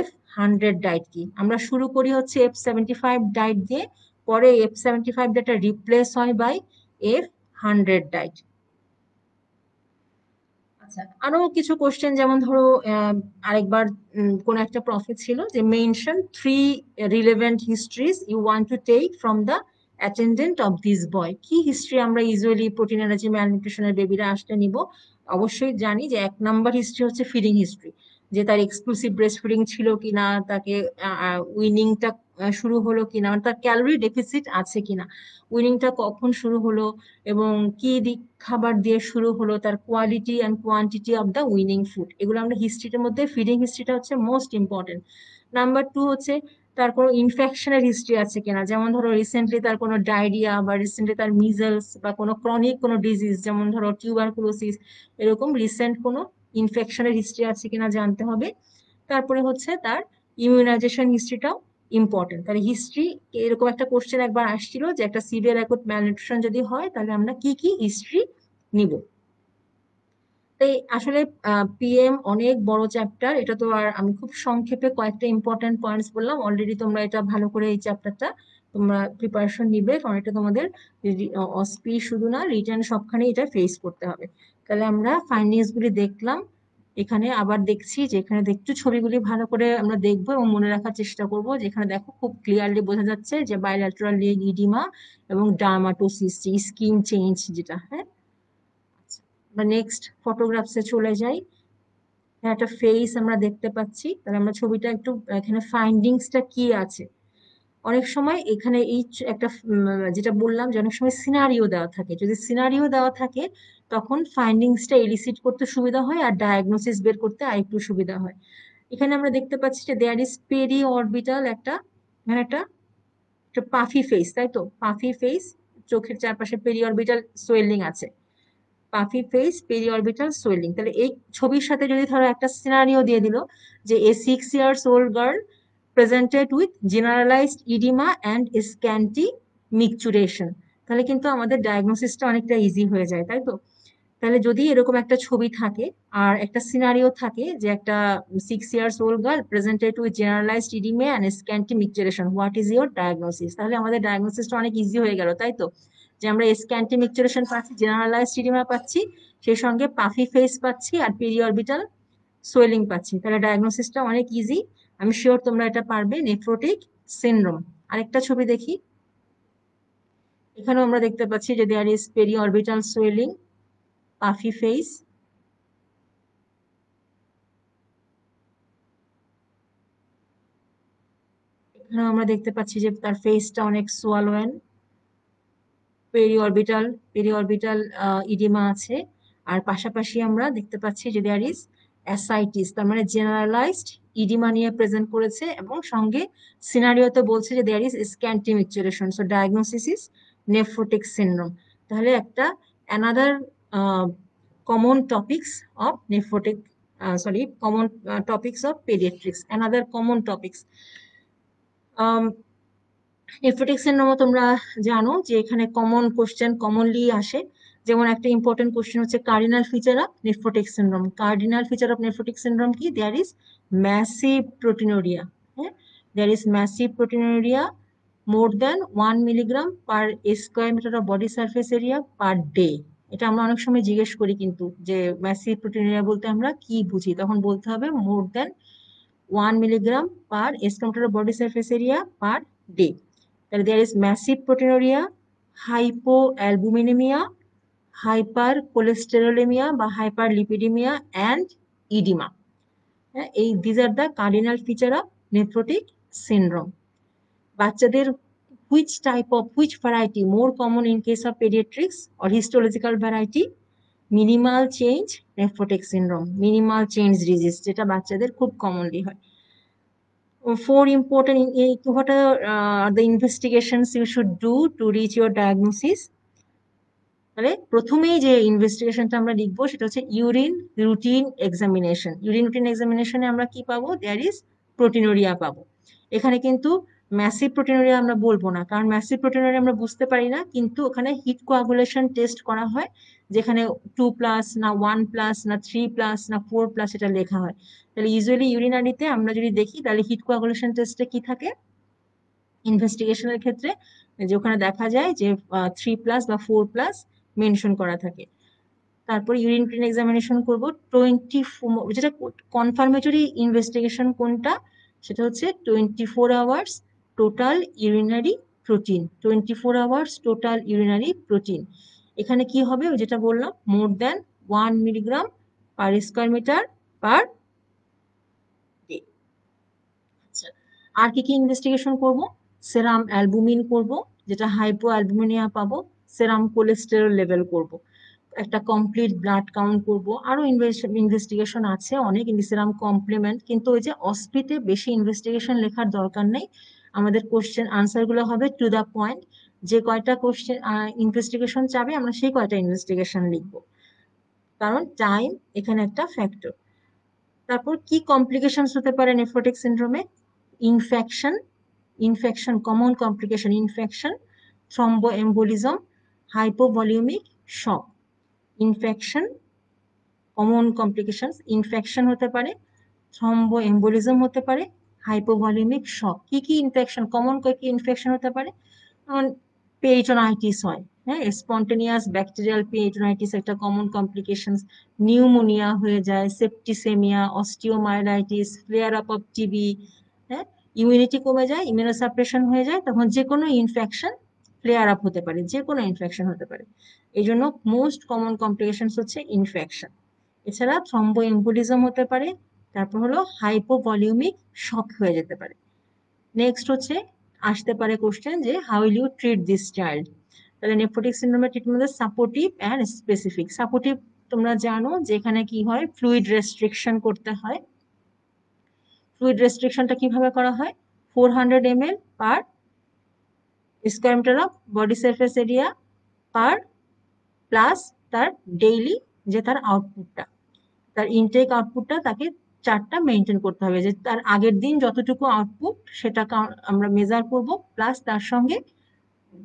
F100 ডায়েট কি? আমরা শুরু করি হচ্ছে F75 ডায়েট দিয়ে, পরে F75 ডায়েটটা রিপ্লেস হয় বাই F100 ডায়েট। আচ্ছা, আরো কিছু কোশ্চেন, যেমন ধরো আরেকবার কোন একটা প্রফেট ছিল যে mention 3 relevant histories you want to take from the attendant of this boy. কি হিস্ট্রি আমরা ইউজুয়ালি প্রোটিন এনার্জি ম্যালনিউট্রিশনের বেবিরা আসতে নিব? অবশ্যই জানি যে 1 নাম্বার হিস্ট্রি হচ্ছে ফিডিং হিস্ট্রি, যে তার এক্সক্লুসিভ ব্রেস্ট ফিডিং ছিল কিনা, তাকে উইনিংটা শুরু হলো কিনা, তার ক্যালোরি ডেফিসিট আছে কিনা, উইনিংটা কখন শুরু হলো এবং কি খাবার দিয়ে শুরু হলো, তার quality and quantity of the winning food, এগুলো আমরা হিস্ট্রিটার মধ্যে, ফিডিং হিস্ট্রিটা হচ্ছে মোস্ট ইম্পর্টেন্ট। নাম্বার 2 হচ্ছে তার কোনো ইনফেকশনের হিস্ট্রি আছে কিনা, যেমন ধরো রিসেন্টলি তার কোনো ডায়রিয়া, বা রিসেন্টলি তার মিজলস, বা কোনো ক্রনিক কোনো ডিজিজ, যেমন ধরো টিউবারকুলোসিস, এরকম রিসেন্ট কোনো ইনফেকশনের হিস্ট্রি আছে কিনা জানতে হবে। তারপরে হচ্ছে তার ইমিউনাইজেশন হিস্ট্রিটাও ইম্পর্টেন্ট। তাহলে হিস্ট্রি, এরকম একটা কোশ্চেন একবার আসছিল যে একটা সিভিয়ার অ্যাকুট ম্যালনিউট্রিশন যদি হয়, তাহলে আমরা কি কি হিস্ট্রি নিব। তাই আসলে পিএম অনেক বড় চ্যাপ্টার, এটা তো আর আমি খুব সংক্ষেপে কয়েকটা ইম্পর্টেন্ট পয়েন্টস বললাম। অলরেডি তোমরা এটা ভালো করে এই চ্যাপ্টারটা তোমরা প্রিপারেশন নিবে, কারণ এটা তোমাদের অসপি শুধু না, রিটেন সবখানে এটা ফেস করতে হবে। তাহলে আমরা ফাইন্ডিংস গুলি দেখলাম, এখানে আবার দেখছি যে এখানে একটু ছবিগুলি ভালো করে আমরা দেখবো এবং মনে রাখার চেষ্টা করব। যেখানে দেখো খুব ক্লিয়ারলি বোঝা যাচ্ছে যে বাইল্যাটারাল লেগ ইডিমা এবং ডার্মাটোসিস, স্কিন চেঞ্জ যেটা। হ্যাঁ, আমরা নেক্সট ফটোগ্রাফসে চলে যাই। একটা ফেস আমরা দেখতে পাচ্ছি, তাহলে আমরা ছবিটা একটু এখানে ফাইন্ডিংসটা কি আছে। অনেক সময় এখানে এই একটা যেটা বললাম যে অনেক সময় সিনারিও দেওয়া থাকে, যদি সিনারিও দেওয়া থাকে তখন ফাইন্ডিংসটা এলিসিট করতে সুবিধা হয় আর ডায়াগনোসিস বের করতে আরেকটু সুবিধা হয়। এখানে আমরা দেখতে পাচ্ছি যে দেয়ার ইজ পেরি অরবিটাল একটা, মানে একটা পাফি ফেস, তাই তো? পাফি ফেস, চোখের চারপাশে পেরি অরবিটাল সোয়েলিং আছে। Puffy face, periorbital swelling. তাহলে এই ছবির সাথে যদি ধরো একটা সিনারিও দিয়ে দিল যে এ 6 years old girl presented with generalized edema and scanty micturition, তাহলে কিন্তু আমাদের ডায়াগনোসিসটা অনেকটা ইজি হয়ে যায়, তাই তো? তাহলে যদি এরকম একটা ছবি থাকে আর একটা সিনারিও থাকে যে একটা 6 years old girl presented with generalized edema and scanty micturition, what is your diagnosis? তাহলে আমাদের ডায়াগনোসিসটা অনেক ইজি হয়ে গেল, তাই তো? যে আমরা স্ক্যান্টি মিক্সচারেশন পাচ্ছি, জেনারেলাইজড ইডিমা পাচ্ছি, সেই সঙ্গে পাফি ফেস পাচ্ছি আর পেরিঅরবিটাল সোয়েলিং পাচ্ছি, তাহলে ডায়াগনোসিসটা অনেক ইজি। আমি শিওর তোমরা এটা পারবে। Nephrotic syndrome. আরেকটা ছবি দেখি, এখানেও আমরা দেখতে পাচ্ছি যে there is periorbital swelling, puffy face. এখানেও আমরা দেখতে পাচ্ছি যে তার ফেসটা অনেক সোয়ালোয়েন, পেরিঅরবিটাল পেরিঅরবিটাল ইডিমা আছে। আর পাশাপাশি আমরা দেখতে পাচ্ছি যে দেয়ার ইজ অ্যাসাইটিস, তার মানে জেনারেলাইজড ইডিমা নিয়ে প্রেজেন্ট করেছে এবং সঙ্গে সিনারিওতে বলছে যে there is scanty micturition. So diagnosis is nephrotic syndrome. তাহলে একটা another common topics of nephrotic, sorry, common topics of paediatrics, another common topics. Nephrotic syndrome তোমরা জানো যে এখানে কমন কোশ্চেন কমনলি আসে, যেমন একটা ইম্পর্টেন্ট কোশ্চেন হচ্ছে cardinal feature of nephrotic syndrome. Cardinal feature of nephrotic syndrome কি? There is massive proteinuria. হ্যাঁ, there is massive proteinuria more than 1 mg per square metre of body surface area per day. এটা আমরা অনেক সময় জিজ্ঞেস করি কিন্তু, যে ম্যাসিভ প্রোটিনোরিয়া বলতে আমরা কি বুঝি, তখন বলতে হবে মোর than 1 mg per square meter of body surface area per day. তাহলে there is massive proteinuria, hypoalbuminemia, hypercholesterolemia বা hyperlipidemia and edema. এই these are the cardinal feature of nephrotic syndrome. বাচ্চাদের which variety more common in case of pediatrics or histological variety? Minimal change nephrotic syndrome, minimal change disease, যেটা বাচ্চাদের খুব কমনলি হয়। Four important, what are the investigations you should do to reach your diagnosis? তাহলে প্রথমেই যে ইনভেস্টিগেশনটা আমরা লিখবো সেটা হচ্ছে urine routine examination. Urine routine এক্সামিনেশনে আমরা কি পাবো? দেয়ার ইজ প্রোটিনোরিয়া পাবো। এখানে কিন্তু ম্যাসিভ প্রোটিনোরিয়া আমরা বলবো না, কারণ ম্যাসিভ প্রোটিনোরিয়া আমরা বুঝতে পারি না, কিন্তু ওখানে হিট কোয়াগুলেশন টেস্ট করা হয়, যেখানে 2+ না 1+ না 3+ না 4+ এটা লেখা হয়। তাহলে ইউজুয়ালি ইউরিনারিতে আমরা যদি দেখি তাহলে হিট কোয়াগুলেশন টেস্টে কি থাকে ইনভেস্টিগেশনের ক্ষেত্রে, যে ওখানে দেখা যায় যে 3+ বা 4+ মেনশন করা থাকে। তারপর ইউরিন ক্লিন এক্সামিনেশন করবো 24, যেটা কনফার্মেটরি ইনভেস্টিগেশন কোনটা, সেটা হচ্ছে 24 hours total urinary protein. 24 hours total urinary protein. এখানে কি হবে? যেটা বললাম, মোর than 1 mg per square meter per day। আচ্ছা, আর কি কি ইনভেস্টিগেশন করব? সেরাম অ্যালবুমিন করব, যেটা হাইপো অ্যালবুমিনিয়া পাবো। সেরাম কোলেস্টেরল লেভেল করব, একটা কমপ্লিট ব্লাড কাউন্ট করব। আরো ইনভেস্টিগেশন আছে অনেক, সেরাম কমপ্লিমেন্ট, কিন্তু ওই যে অস্পিতে বেশি ইনভেস্টিগেশন লেখার দরকার নেই। আমাদের কোশ্চেন আনসার গুলো হবে টু দা পয়েন্ট। যে কয়টা কোশ্চেন ইনভেস্টিগেশন চাবে আমরা সেই কয়টা ইনভেস্টিগেশন লিখবো, কারণ টাইম এখানে একটা ফ্যাক্টর। তারপর কি কমপ্লিকেশন হতে পারে নেফ্রোটিক সিনড্রোমে? Infection, common complication, infection, thromboembolism, hypovolaemic shock. Infection, common complications infection হতে পারে, থ্রম্বো এম্বোলিজম হতে পারে, হাইপোভলিউমিক শক। কি কি ইনফেকশন, কমন কি ইনফেকশন হতে পারে? যেমন পেরিটোনাইটিস হয়, হ্যাঁ, স্পন্টেনিয়াস ব্যাকটেরিয়াল পেরিটোনাইটিস একটা কমন কমপ্লিকেশনস। নিউমোনিয়া হয়ে যায়, septicaemia, osteomyelitis, flair up of TB, হ্যাঁ, ইমিউনিটি কমে যায়, ইমিউনোসাপ্রেশন হয়ে যায়, তখন যে কোনো ইনফেকশন ফ্লেয়ার আপ হতে পারে, যে কোনো ইনফেকশন হতে পারে। এই জন্য মোস্ট কমন কমপ্লিকেশনস হচ্ছে ইনফেকশন। এছাড়া থ্রম্বো এম্বোলিজম হতে পারে, তারপর হলো হাইপোভলিউমিক শক হয়ে যেতে পারে। নেক্সট হচ্ছে আসতে পারে কোশ্চেন যে how will you treat this child. তাহলে নেফ্রোটিক সিনড্রোমের treatment supportive and specific. Supportive তোমরা জানো যে এখানে কি হয়, ফ্লুইড রেস্ট্রিকশন করতে হয়। ফ্লুইড রেস্ট্রিকশনটা কিভাবে করা হয়? 400 ml per square metre of body surface area per plus তার ডেইলি যে তার আউটপুটটা, তার ইনটেক আউটপুটটা তাকে 4টা মেনটেন করতে হবে, যে তার আগের দিন যতটুকু আউটপুট সেটা আমরা মেজার করব, প্লাস তার সঙ্গে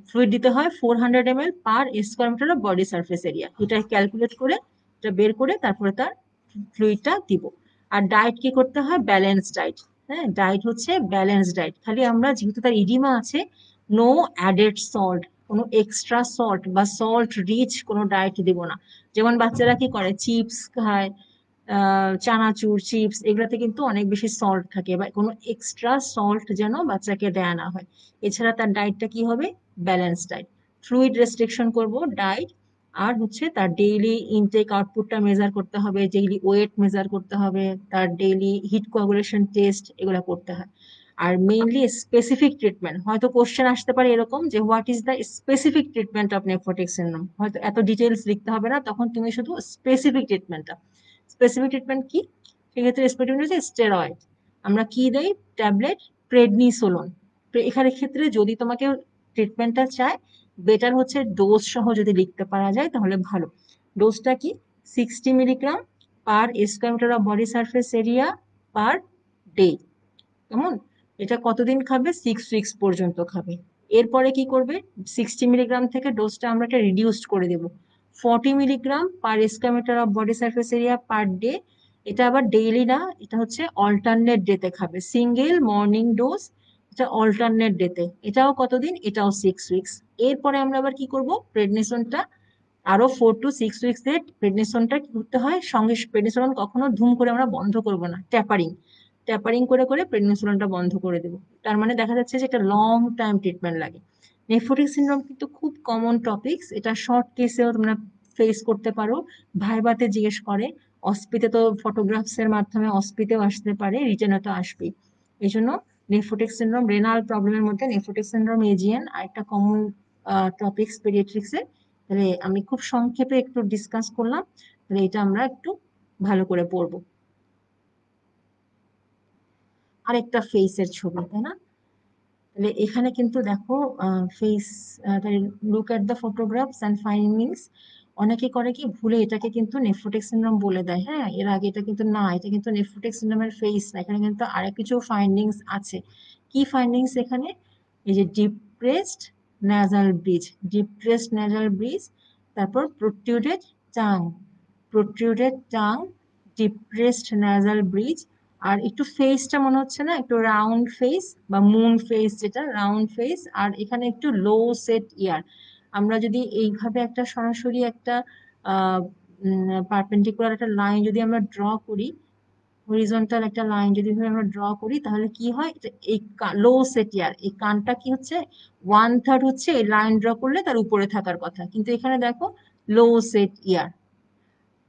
ফ্লুইড দিতে হয় 400 ml per square metre of body surface area. এটা ক্যালকুলেট করে, এটা বের করে তারপরে তার ফ্লুইডটা দিব। আর ডায়েট কি করতে হয়? Balance diet. হ্যাঁ, ডায়েট হচ্ছে ব্যালেন্স ডায়েট। খালি আমরা যেহেতু তার ইডিমা আছে, নো অ্যাডেড সল্ট, কোনো এক্সট্রা সল্ট বা সল্ট রিচ কোনো ডায়েট দিব না। যেমন বাচ্চারা কি করে, চিপস খায়, চানাচুর, চিপস, এগুলোতে কিন্তু অনেক বেশি সল্ট থাকে, বা কোনো এক্সট্রা সল্ট যেন বাচ্চাকে দেয়া না হয়। এছাড়া তার ডায়েটটা কি হবে? Balance diet. ফ্লুইড রেস্ট্রিকশন করব, ডায়েট, আর হচ্ছে তার ডেইলি ইনটেক আউটপুটটা মেজার করতে হবে, ডেইলি ওয়েট মেজার করতে হবে, তার ডেইলি হিট কোয়াগুলেশন টেস্ট এগুলো করতে হয়। আর মেইনলি স্পেসিফিক ট্রিটমেন্ট, হয়তো কোশ্চেন আসতে পারে এরকম যে what is the specific treatment of nephrotic syndrome. হয়তো এত ডিটেলস লিখতে হবে না, তখন তুমি শুধু স্পেসিফিক ট্রিটমেন্টটা। স্পেসিফিক ট্রিটমেন্ট কি? সেক্ষেত্রে স্পেসিফিক হচ্ছে স্টেরয়েড। আমরা কি দেই? Tablet, prednisolone. এখানে ক্ষেত্রে যদি তোমাকে ট্রিটমেন্টটা চায়, বেটার হচ্ছে ডোজ সহ যদি লিখতে পারা যায় তাহলে ভালো। ডোজটা কি? 60 milligram per square metre of body surface area per day. কেমন? এটা কতদিন খাবে? 6 উইকস পর্যন্ত খাবে। এরপরে কি করবে? 60 মিলিগ্রাম থেকে ডোজটা আমরা একটা রিডিউসড করে দেব, 40 milligram per square metre of body surface area per day. এটা আবার ডেইলি না, এটা হচ্ছে অল্টারনেট ডেতে খাবে, সিঙ্গেল মর্নিং ডোজ, এটা অল্টারনেট ডেতে। এটাও কতদিন? এটাও 6 উইকস। এরপরে আমরা আবার কি করব? প্রেডনিসনটা আরো 4 to 6 উইকস এর প্রেডনিসনটা কি করতে হয়, সঙ্গে প্রেডনিসন কখনো ধুম করে আমরা বন্ধ করব না, ট্যাপারিং, ট্যাপারিং করে করে প্রেডনিসোলনটা বন্ধ করে দেবো। তার মানে দেখা যাচ্ছে যে এটা লং টাইম ট্রিটমেন্ট লাগে। নেফ্রোটিক সিনড্রোম কিন্তু খুব কমন টপিকস, এটা শর্ট কেসেও তোমরা ফেস করতে পারো, ভাইভাতে জিজ্ঞেস করে, অস্পিতে তো ফটোগ্রাফস এর মাধ্যমে অস্পিতেও আসতে পারে, রিটেনে তো আসবেই। এই জন্য নেফ্রোটিক সিনড্রোম, রেনাল প্রবলেমের মধ্যে নেফ্রোটিক সিনড্রোম, এজিএন আর একটা কমন টপিকস পেডিয়াট্রিক্স এর। তাহলে আমি খুব সংক্ষেপে একটু ডিসকাস করলাম, তাহলে এটা আমরা একটু ভালো করে পড়বো। আরেকটা ফেসের ছবি, তাই না? তাহলে এখানে কিন্তু দেখো face, look at the photographs and findings. অনেকে করে কি ভুলে এটাকে কিন্তু নেফ্রোটিক সিনড্রোম বলে দেয়, হ্যাঁ, এর আগে এটা কিন্তু না, এটা কিন্তু নেফ্রোটিক সিনড্রোমের ফেস না, এখানে কিন্তু আরেক কিছু ফাইন্ডিংস আছে। কি ফাইন্ডিংস এখানে? এই যে depressed nasal bridge, depressed nasal bridge, তারপর protruded tongue, protruded tongue, depressed nasal bridge, আর একটু ফেসটা মনে হচ্ছে না একটু রাউন্ড ফেস বা মুন ফেস, যেটা রাউন্ড ফেস, আর এখানে একটু লো সেট ইয়ার। আমরা যদি এইভাবে একটা সরাসরি একটা পারপেন্ডিকুলার একটা লাইন যদি আমরা ড্র করি, হরিজন্টাল একটা লাইন যদি আমরা ড্র করি, তাহলে কি হয়, এই লো সেট ইয়ার, এই কানটা কি হচ্ছে 1/3 হচ্ছে এই লাইন ড্র করলে তার উপরে থাকার কথা, কিন্তু এখানে দেখো লো সেট ইয়ার।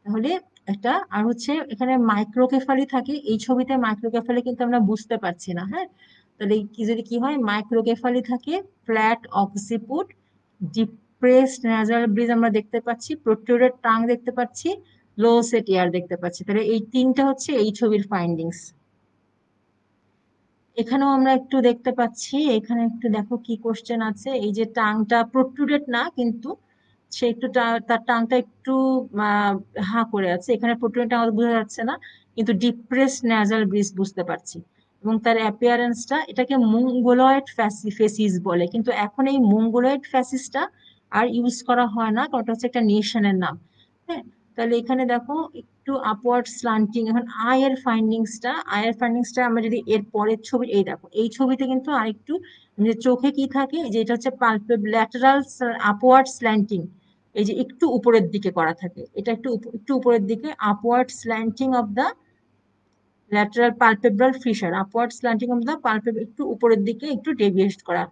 তাহলে একটা আর হচ্ছে এখানে মাইক্রোকেফালি থাকে, এই ছবিতে মাইক্রোকেফালি কিন্তু আমরা বুঝতে পারছি না, হ্যাঁ। তাহলে কি যদি কি হয়, মাইক্রোকেফালি থাকে, ফ্ল্যাট অক্সিপুট, ডিপ্রেসড ন্যাজাল ব্রিজ আমরা দেখতে পাচ্ছি, প্রোট্রুডেড টাং দেখতে পাচ্ছি, লো সেট ইয়ার দেখতে পাচ্ছি। তাহলে এই তিনটা হচ্ছে এই ছবির ফাইন্ডিংস। এখানেও আমরা একটু দেখতে পাচ্ছি, এখানে একটু দেখো কি কোশ্চেন আছে। এই যে টাংটা প্রোট্রুডেড না, কিন্তু সে একটু তার টাংটা একটু হা করে আছে, এখানে প্রোট্রুডেড আমাদের বোঝা যাচ্ছে না, কিন্তু ডিপ্রেসড ন্যাজাল ব্রিজ বুঝতে পারছি। এবং তার অ্যাপিয়ারেন্সটা, এটাকে মঙ্গোলয়েড ফেসিস বলে, কিন্তু এখন এই মঙ্গোলয়েড ফ্যাসিসটা আর ইউজ করা হয় না, কারণ এটা হচ্ছে একটা নেশনের নাম, হ্যাঁ। তাহলে এখানে দেখো একটু একটু আপওয়ার্ড স্লান্টিং। এখন আয়ের ফাইন্ডিংসটা আমরা যদি এর পরের ছবি, এই দেখো এই ছবিতে কিন্তু আরেকটু যে চোখে কি থাকে, যে এটা হচ্ছে ল্যাটারাল আপওয়ার্ড স্ল্যান্টিং, এই যে একটু উপরের দিকে করা থাকে, এটা একটু উপরের দিকে upward slanting of the lateral palpebral fissure, upward slanting of the palpebral, একটু উপরের দিকে একটু ডেভিয়েট করা।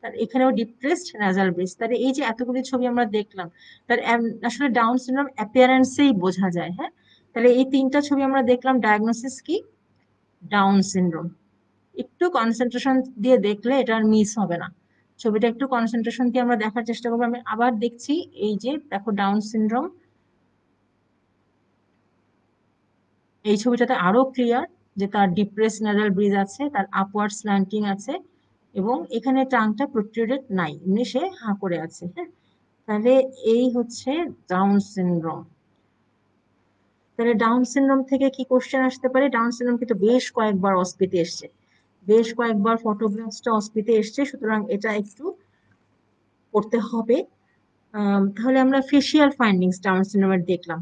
তার এখানেও ডিপ্রেসড নাসাল ব্রিজ। তাহলে এই যে এতগুলি ছবি আমরা দেখলাম, তার আসলে ডাউন সিনড্রোম অ্যাপিয়ারেন্সেই বোঝা যায়। হ্যাঁ, তাহলে এই তিনটা ছবি আমরা দেখলাম, ডায়াগনোসিস কি, ডাউন সিনড্রোম। একটু কনসেন্ট্রেশন দিয়ে দেখলে এটা আর মিস হবে না, ছবিটা একটু কনসেন্ট্রেশন দিয়ে আমরা দেখার চেষ্টা করবো। আমি আবার দেখছি, এই যে দেখো ডাউন সিনড্রোম, এই ছবিটাতে আরো ক্লিয়ার যে তার ডিপ্রেস নাসাল ব্রিজ আছে, তার আপওয়ার্ড স্ল্যান্টিং আছে, এবং এখানে টাংটা প্রোট্রুডেড নাই, এমনি সে হাঁ করে আছে। হ্যাঁ, তাহলে এই হচ্ছে ডাউন সিনড্রোম। তাহলে ডাউন সিনড্রোম থেকে কি কোশ্চেন আসতে পারে? ডাউন সিনড্রোম কিন্তু বেশ কয়েকবার অস্পিতে এসছে, বেশ কয়েকবার ফটোগ্রাফসটা অস্পিতে এসছে, সুতরাং এটা একটু করতে হবে। তাহলে আমরা ফেসিয়াল ফাইন্ডিংস ডাউন সিনড্রোমের দেখলাম।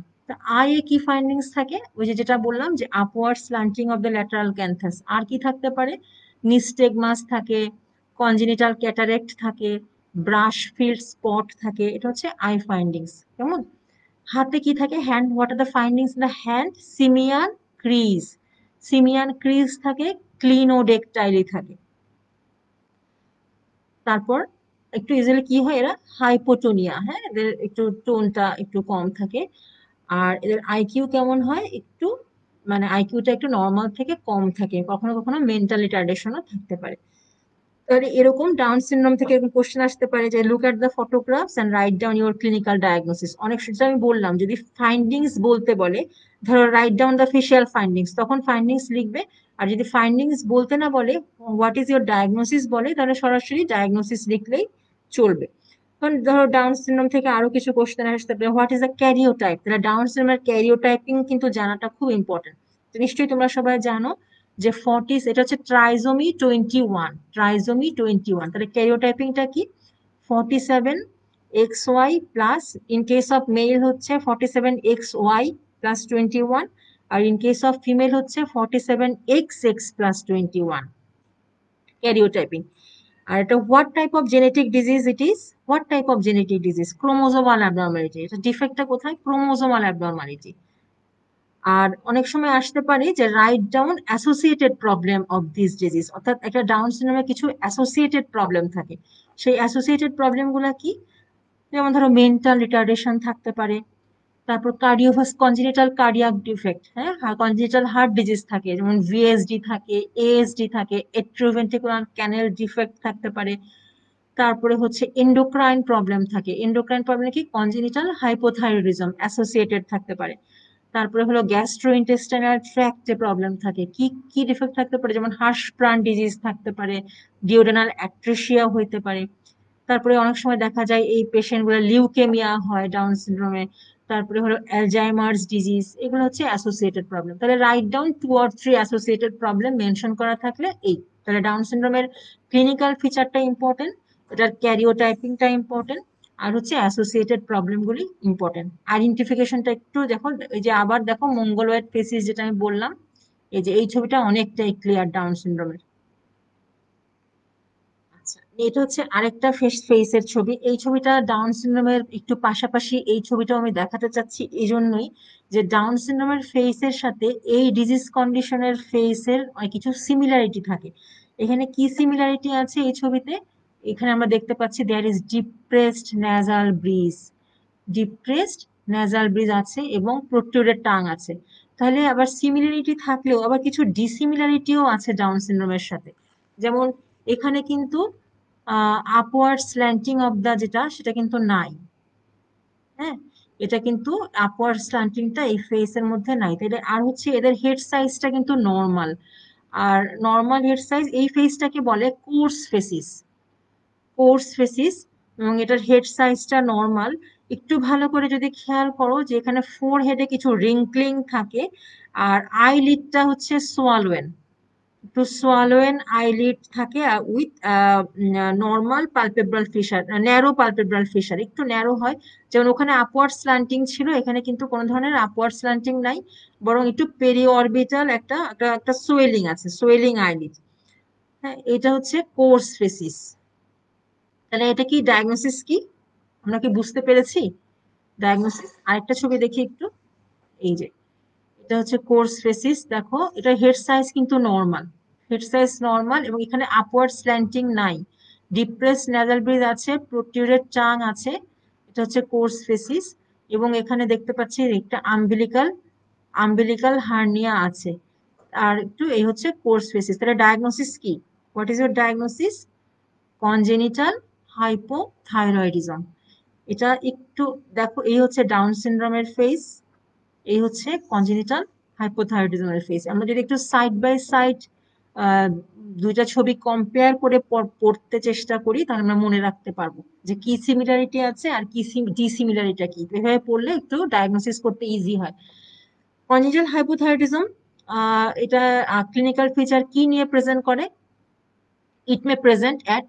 আয়ে কি ফাইন্ডিংস থাকে? ওই যে যেটা বললাম যে upward slanting of the lateral canthus. আর কি থাকতে পারে? নিস্টেগমাস থাকে, কনজেনিটাল ক্যাটারেক্ট থাকে, ব্রাশ ফিল্ড স্পট থাকে। এটা হচ্ছে আই ফাইন্ডিংস। কেমন? হাতে কি থাকে? Hand, what are the findings in the hand? Simian crease, simian crease থাকে, ক্লিনোডেকটাইলি থাকে। তারপর একটু ইজিলি কি হয়, এরা হাইপোটোনিয়া, হ্যাঁ, এদের একটু টোনটা একটু কম থাকে। আর এদের আইকিউ কেমন হয়? একটু মানে আইকিউটা একটু নর্মাল থেকে কম থাকে, কখনো কখনো মেন্টাল রিটার্ডেশনও থাকতে পারে। তাহলে এরকম ডাউন সিনড্রোম থেকে এরকম কোশ্চেন আসতে পারে যে look at the photographs and write down your clinical diagnosis. অনেক সময় আমি বললাম যদি ফাইন্ডিংস বলতে বলে, ধরো write down the facial findings, তখন ফাইন্ডিংস লিখবে। আর যদি ফাইন্ডিংস বলতে না বলে, হোয়াট ইজ ইউর ডায়াগনোসিস বলে, তাহলে সরাসরি ডায়াগনোসিস লিখলেই চলবে। কারণ ধরো ডাউন সিনড্রোম থেকে আরো কিছু কোশ্চেন আসতে পারে, হোয়াট ইজ দ্য ক্যারিওটাইপ। তাহলে ডাউন সিনড্রোমের ক্যারিওটাইপিং কিন্তু জানাটা খুব ইম্পর্টেন্ট। নিশ্চয়ই তোমরা সবাই জানো যে 40, এটা হচ্ছে ট্রাইজোমি 21, ট্রাইজোমি 21। তাহলে ক্যারিওটাইপিংটা কি? 47XY plus, in case of male হচ্ছে 47XY প্লাস 21, আর ইন কেস অফ ফিমেল হচ্ছে 47XX প্লাস 21 ক্যারিওটাইপিং। আর এটা what type of genetic disease it is? What type of genetic disease? Chromosomal abnormality. এটা ডিফেক্টটা কোথায়? Chromosomal abnormality. আর অনেক সময় আসতে পারে যে write down associated problem of this disease, অর্থাৎ একটা ডাউন সিনড্রোমে কিছু অ্যাসোসিয়েটেড প্রবলেম থাকে। সেই অ্যাসোসিয়েটেড প্রবলেম গুলা কি? যেমন ধরো মেন্টাল রিটার্ডেশন থাকতে পারে, তারপর কনজেনিটাল কার্ডিয়াক ডিফেক্ট, হ্যাঁ, কনজেনিটাল হার্ট ডিজিজ থাকে, যেমন ভিএসডি থাকে, এএসডি থাকে, এট্রোভেন্ট্রিকুলার ক্যানেল ডিফেক্ট থাকতে পারে। তারপরে হচ্ছে এন্ডোক্রাইন প্রবলেম থাকে। এন্ডোক্রাইন প্রবলেম কি? কনজেনিটাল হাইপোথাইরয়েডিজম অ্যাসোসিয়েটেড থাকতে পারে। তারপরে হলো গ্যাস্ট্রোইন্টেস্টাইনাল ট্র্যাক্টে প্রবলেম থাকে। কি কি ডিফেক্ট থাকতে পারে? যেমন হার্শপ্রান ডিজিজ থাকতে পারে, ডিওডেনাল অ্যাট্রেসিয়া হইতে পারে। তারপরে অনেক সময় দেখা যায় এই পেশেন্ট গুলো লিউকেমিয়া হয় ডাউন সিনড্রোমে। তারপরে হলো অ্যালজাইমার্স ডিজিজ। এগুলো হচ্ছে অ্যাসোসিয়েটেড প্রবলেম। তাহলে write down 2 or 3 associated problem mention করা থাকলে এই। তাহলে ডাউন সিনড্রোমের ক্লিনিক্যাল ফিচারটা ইম্পর্টেন্ট, এটার ক্যারিওটাইপিংটা ইম্পর্টেন্ট, আর হচ্ছে অ্যাসোসিয়েটেড প্রবলেম গুলি ইম্পর্টেন্ট। আইডেন্টিফিকেশনটা একটু দেখো, এই যে আবার দেখো মঙ্গলওয়েড ফেসিস যেটা আমি বললাম, এই যে এই ছবিটা অনেকটাই ক্লিয়ার ডাউন সিনড্রোমের। আচ্ছা, এটা হচ্ছে আরেকটা ফেসের ছবি। এই ছবিটা ডাউন সিনড্রোমের একটু পাশাপাশি, এই ছবিটাও আমি দেখাতে চাচ্ছি এই জন্যই যে ডাউন সিনড্রোমের ফেসের সাথে এই ডিজিজ কন্ডিশনের ফেসের অনেক কিছু সিমিলারিটি থাকে। এখানে কি সিমিলারিটি আছে এই ছবিতে? এখানে আমরা দেখতে পাচ্ছি there is depressed nasal bridge, depressed nasal bridge আছে এবং প্রোট্রুডেড টাং আছে। তাহলে আবার সিমিলারিটি থাকলেও আবার কিছু ডিসিমিলারিটিও আছে ডাউন সিনড্রোমের সাথে। যেমন এখানে কিন্তু আপওয়ার্ড স্ল্যান্টিং অফ দা যেটা, সেটা কিন্তু নাই। হ্যাঁ, এটা কিন্তু আপওয়ার্ড স্ল্যান্টিংটা এই ফেসের মধ্যে নাই। তাহলে আর হচ্ছে এদের হেড সাইজটা কিন্তু নর্মাল। আর নর্মাল হেড সাইজ এই ফেসটাকে বলে কোর্স ফেসিস, কোর্স ফেসিস, এবং এটার হেড সাইজটা নর্মাল। একটু ভালো করে যদি খেয়াল করো যে এখানে ফোর হেডে কিছু রিঙ্কলিং থাকে, আর আইলিডটা হচ্ছে swollen. Two swollen eyelid থাকে with normal palpebral fissure, narrow palpebral fissure, একটু ন্যারো হয়। যেমন ওখানে আপওয়ার্ড স্ল্যান্টিং ছিল, এখানে কিন্তু কোনো ধরনের আপওয়ার্ড স্ল্যান্টিং নাই, বরং একটু পেরি অরবিটাল একটা একটা একটা সোয়েলিং আছে, সোয়েলিং আইলিড। হ্যাঁ, এটা হচ্ছে কোর্স ফেসিস। তাহলে এটা কি ডায়াগনোসিস কি, আমরা কি বুঝতে পেরেছি ডায়াগনোসিস? আরেকটা ছবি দেখি একটু, এই যে এটা হচ্ছে কোর্স ফেসিস। দেখো এটা হেড সাইজ কিন্তু নর্মাল, হেড সাইজ নর্মাল, এবং এখানে আপওয়ার্ড স্ল্যান্টিং নাই, ডিপ্রেস ন্যাজাল ব্রিথ আছে, প্রোটিউরেড টাং আছে। এটা হচ্ছে কোর্স ফেসিস। এবং এখানে দেখতে পাচ্ছি একটা আম্বিলিকাল হার্নিয়া আছে। আর একটু এই হচ্ছে কোর্স ফেসিস। তাহলে ডায়াগনোসিস কি, what is your diagnosis? Congenital hypothyroidism. এটা একটু দেখো, এই হচ্ছে ডাউন সিনড্রোমের ফেস, এই হচ্ছে কনজেনিটাল হাইপোথাইরয়েডিজমের ফেস। আমরা যদি একটু সাইড বাই সাইড দুইটা ছবি কম্পেয়ার করে পড়তে চেষ্টা করি, তাহলে আমরা মনে রাখতে পারবো যে কি সিমিলারিটি আছে আর কি ডিসিমিলারিটি কি। এভাবে পড়লে একটু ডায়াগনোসিস করতে ইজি হয়। কনজেনিটাল হাইপোথাইরয়েডিজম, এটা ক্লিনিক্যাল ফিচার কি নিয়ে প্রেজেন্ট করে? It may present at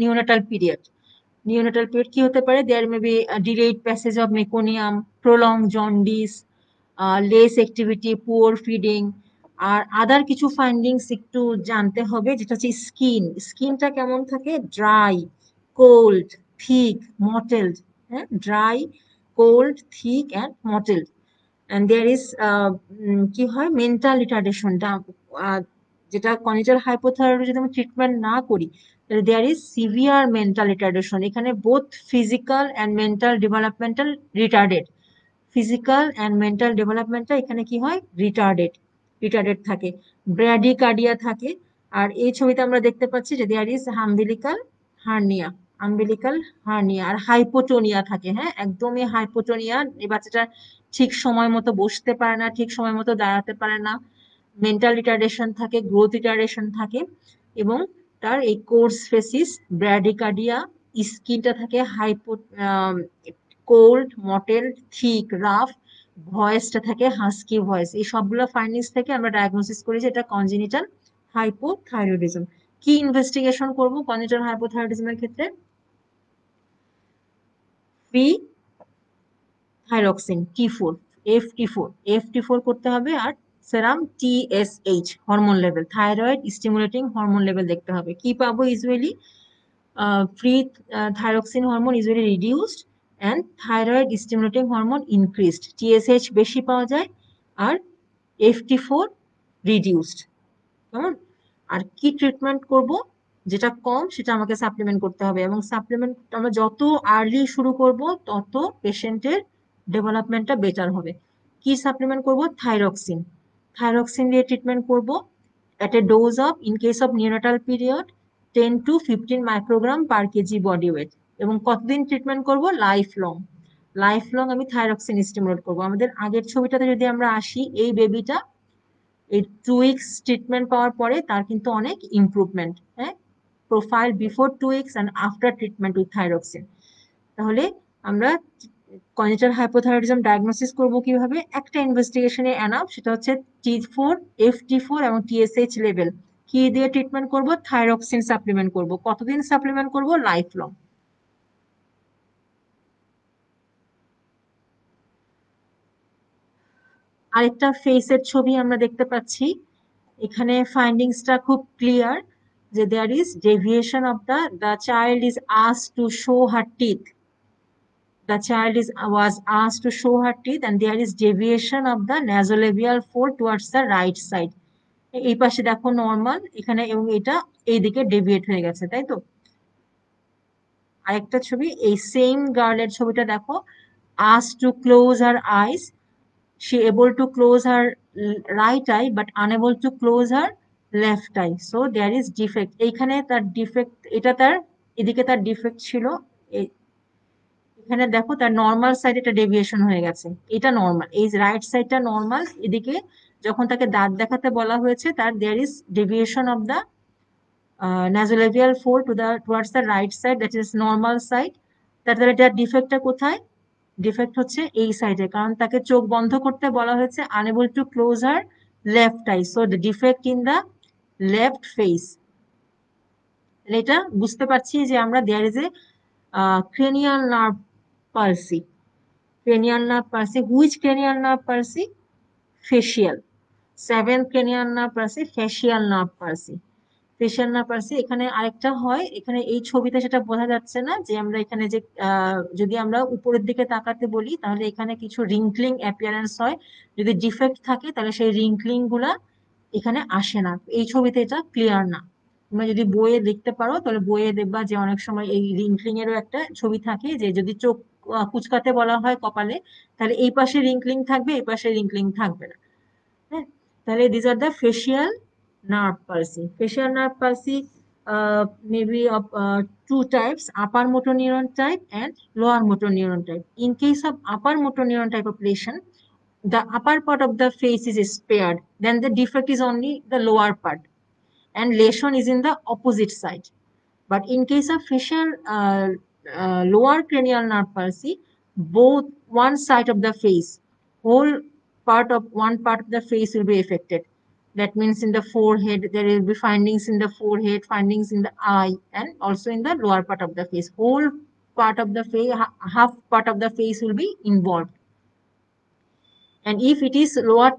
neonatal period. Neonatal period কি হতে পারে? There may be delayed passage of meconium, prolonged jaundice, less activity, poor feeding. আর আদার কিছু ফাইন্ডিংস একটু জানতে হবে, যেটা হচ্ছে স্কিনটা কেমন থাকে? Dry, cold, thick, mottled. হ্যাঁ, dry, cold, thick and mottled. And there is কি হয়, মেন্টাল রিটার্ডেশনটা, যেটা কনিটাল হাইপোথাইরয়েড যদি আমি ট্রিটমেন্ট না করি, তাহলে there is severe mental retardation. এখানে both physical and mental developmental retarded, physical and mental ডেভেলপমেন্টটা এখানে কি হয়? রিটার্ডেড থাকে। ব্র্যাডিকার্ডিয়া থাকে। আর এই ছবিতে আমরা দেখতে পাচ্ছি যে there is hernia umbilical hernia, আর হাইপোটোনিয়া থাকে। হ্যাঁ, একদমই হাইপোটোনিয়া। এই বাচ্চাটা ঠিক সময় মতো বসতে পারে না, ঠিক সময় মতো দাঁড়াতে পারে না, মেন্টাল রিটার্ডেশন থাকে, গ্রোথ রিটার্ডেশন থাকে। এবং তার এই কোর্স ফেসিস, ব্র্যাডিকার্ডিয়া, স্কিনটা থাকে hypo, cold, motel, thick, rough, ভয়েসটা থাকে হাস্কি ভয়েস। এই সবগুলো ফাইন্ডিংস থেকে আমরা ডায়াগনোসিস করি যে এটা কনজেনিটাল হাইপোথাইরয়েডিজম। কি ইনভেস্টিগেশন করব কনজেনিটাল হাইপোথাইরয়েডিজমের ক্ষেত্রে? ফ্রি থাইরক্সিন T4, FT4 করতে হবে, আর সেরাম TSH hormone level, thyroid stimulating hormone level দেখতে হবে। কি পাবো? Usually free thyroxine hormone usually reduced and thyroid stimulating hormone increased, TSH বেশি পাওয়া যায় আর FT4 reduced। কেমন? আর কি ট্রিটমেন্ট করব? যেটা কম সেটা আমাকে সাপ্লিমেন্ট করতে হবে, এবং সাপ্লিমেন্ট আমরা যত আর্লি শুরু করব তত পেশেন্টের ডেভেলপমেন্টটা বেটার হবে। কি সাপ্লিমেন্ট করব? থাইরক্সিন দিয়ে ট্রিটমেন্ট করব at a dose of, in case of neonatal period, 10 to 15 microgram per KG body wait. এবং কতদিন ট্রিটমেন্ট করব? লাইফ লং আমি থাইরক্সিন স্টিমুলেট করব। আমাদের আগের ছবিটাতে যদি আমরা আসি, এই বেবিটা এই 2 উইকস ট্রিটমেন্ট পাওয়ার পরে তার কিন্তু অনেক ইমপ্রুভমেন্ট। হ্যাঁ, profile before 2 weeks and after treatment with thyroxine. তাহলে আমরা কনিটাল হাইপোথাইরয়েডিজম ডায়াগনোসিস করব কিভাবে? একটা ইনভেস্টিগেশনে এনাফ, সেটা হচ্ছে T4, FT4 এবং TSH লেভেল। কি দিয়ে ট্রিটমেন্ট করব? থাইরক্সিন সাপ্লিমেন্ট করব। কতদিন সাপ্লিমেন্ট করব? Life long. আরেকটা ফেসের ছবি আমরা দেখতে পাচ্ছি, এখানে ফাইন্ডিংসটা খুব ক্লিয়ার যে there is deviation of the child is asked to show her teeth, the child was asked to show her teeth, and there is deviation of the nasolabial fold towards the right side. এই পাশে দেখো নর্মাল, এখানে এবং এটা এইদিকে ডেভিয়েট হয়ে গেছে, তাই তো? আরেকটা ছবি, এই সেম গার্লের ছবিটা দেখো, asked to close her eyes, she able to close her right eye but unable to close her left eye, so there is defect। এইখানে তার ডিফেক্ট, এটা তার এদিকে তার ডিফেক্ট ছিল, এখানে দেখো তার নর্মাল সাইড এটা ডেভিয়েশন হয়ে গেছে, এটা নর্মাল, এই রাইট সাইডটা নর্মাল। এদিকে যখন তাকে দাঁত দেখাতে বলা হয়েছে, তার there is deviation of the nasolabial fold towards the right side, that is normal side। তাহলে এটার ডিফেক্টটা কোথায়? ডিফেক্ট হচ্ছে এই সাইডে, কারণ তাকে চোখ বন্ধ করতে বলা হয়েছে, unable to close her left eye, so the defect in the left face. এটা বুঝতে পারছি যে আমরা there is a cranial nerve palsy. Cranial nerve palsy. Which cranial nerve palsy? Facial. Seventh cranial nerve palsy, facial nerve palsy. Facial nerve palsy. এখানে আরেকটা হয়, এখানে এই ছবিতে সেটা বোঝা যাচ্ছে না যে আমরা এখানে যে যদি আমরা উপরের দিকে তাকাতে বলি তাহলে এখানে কিছু রিঙ্কলিং অ্যাপিয়ারেন্স হয়। যদি ডিফেক্ট থাকে তাহলে সেই রিঙ্কলিং গুলা এখানে আসে না। এই ছবিতে এটা ক্লিয়ার না। তোমরা যদি বইয়ে দেখতে পারো তাহলে বইয়ে দেখবা যে অনেক সময় এই রিঙ্কলিং এরও একটা ছবি থাকে, যে যদি চোখ কুচকাতে বলা হয় কপালে, তাহলে এই পাশে রিঙ্কলিং থাকবে, এই পাশে রিঙ্কলিং থাকবে না। হ্যাঁ, তাহলে this are the facial nerve palsy. Facial nerve palsy may be of two types, upper motor neuron type and lower motor neuron type. In case of upper motor neuron type of lesion, the upper part of the face is spared, then the defect is only the lower part and lesion is in the opposite side. But in case of facial lower cranial nerve palsy, both one side of the face, whole one part of the face will be affected. That means in the forehead, there will be findings in the forehead, findings in the eye, and also in the lower part of the face. Whole part of the face, half part of the face will be involved. And if it is lower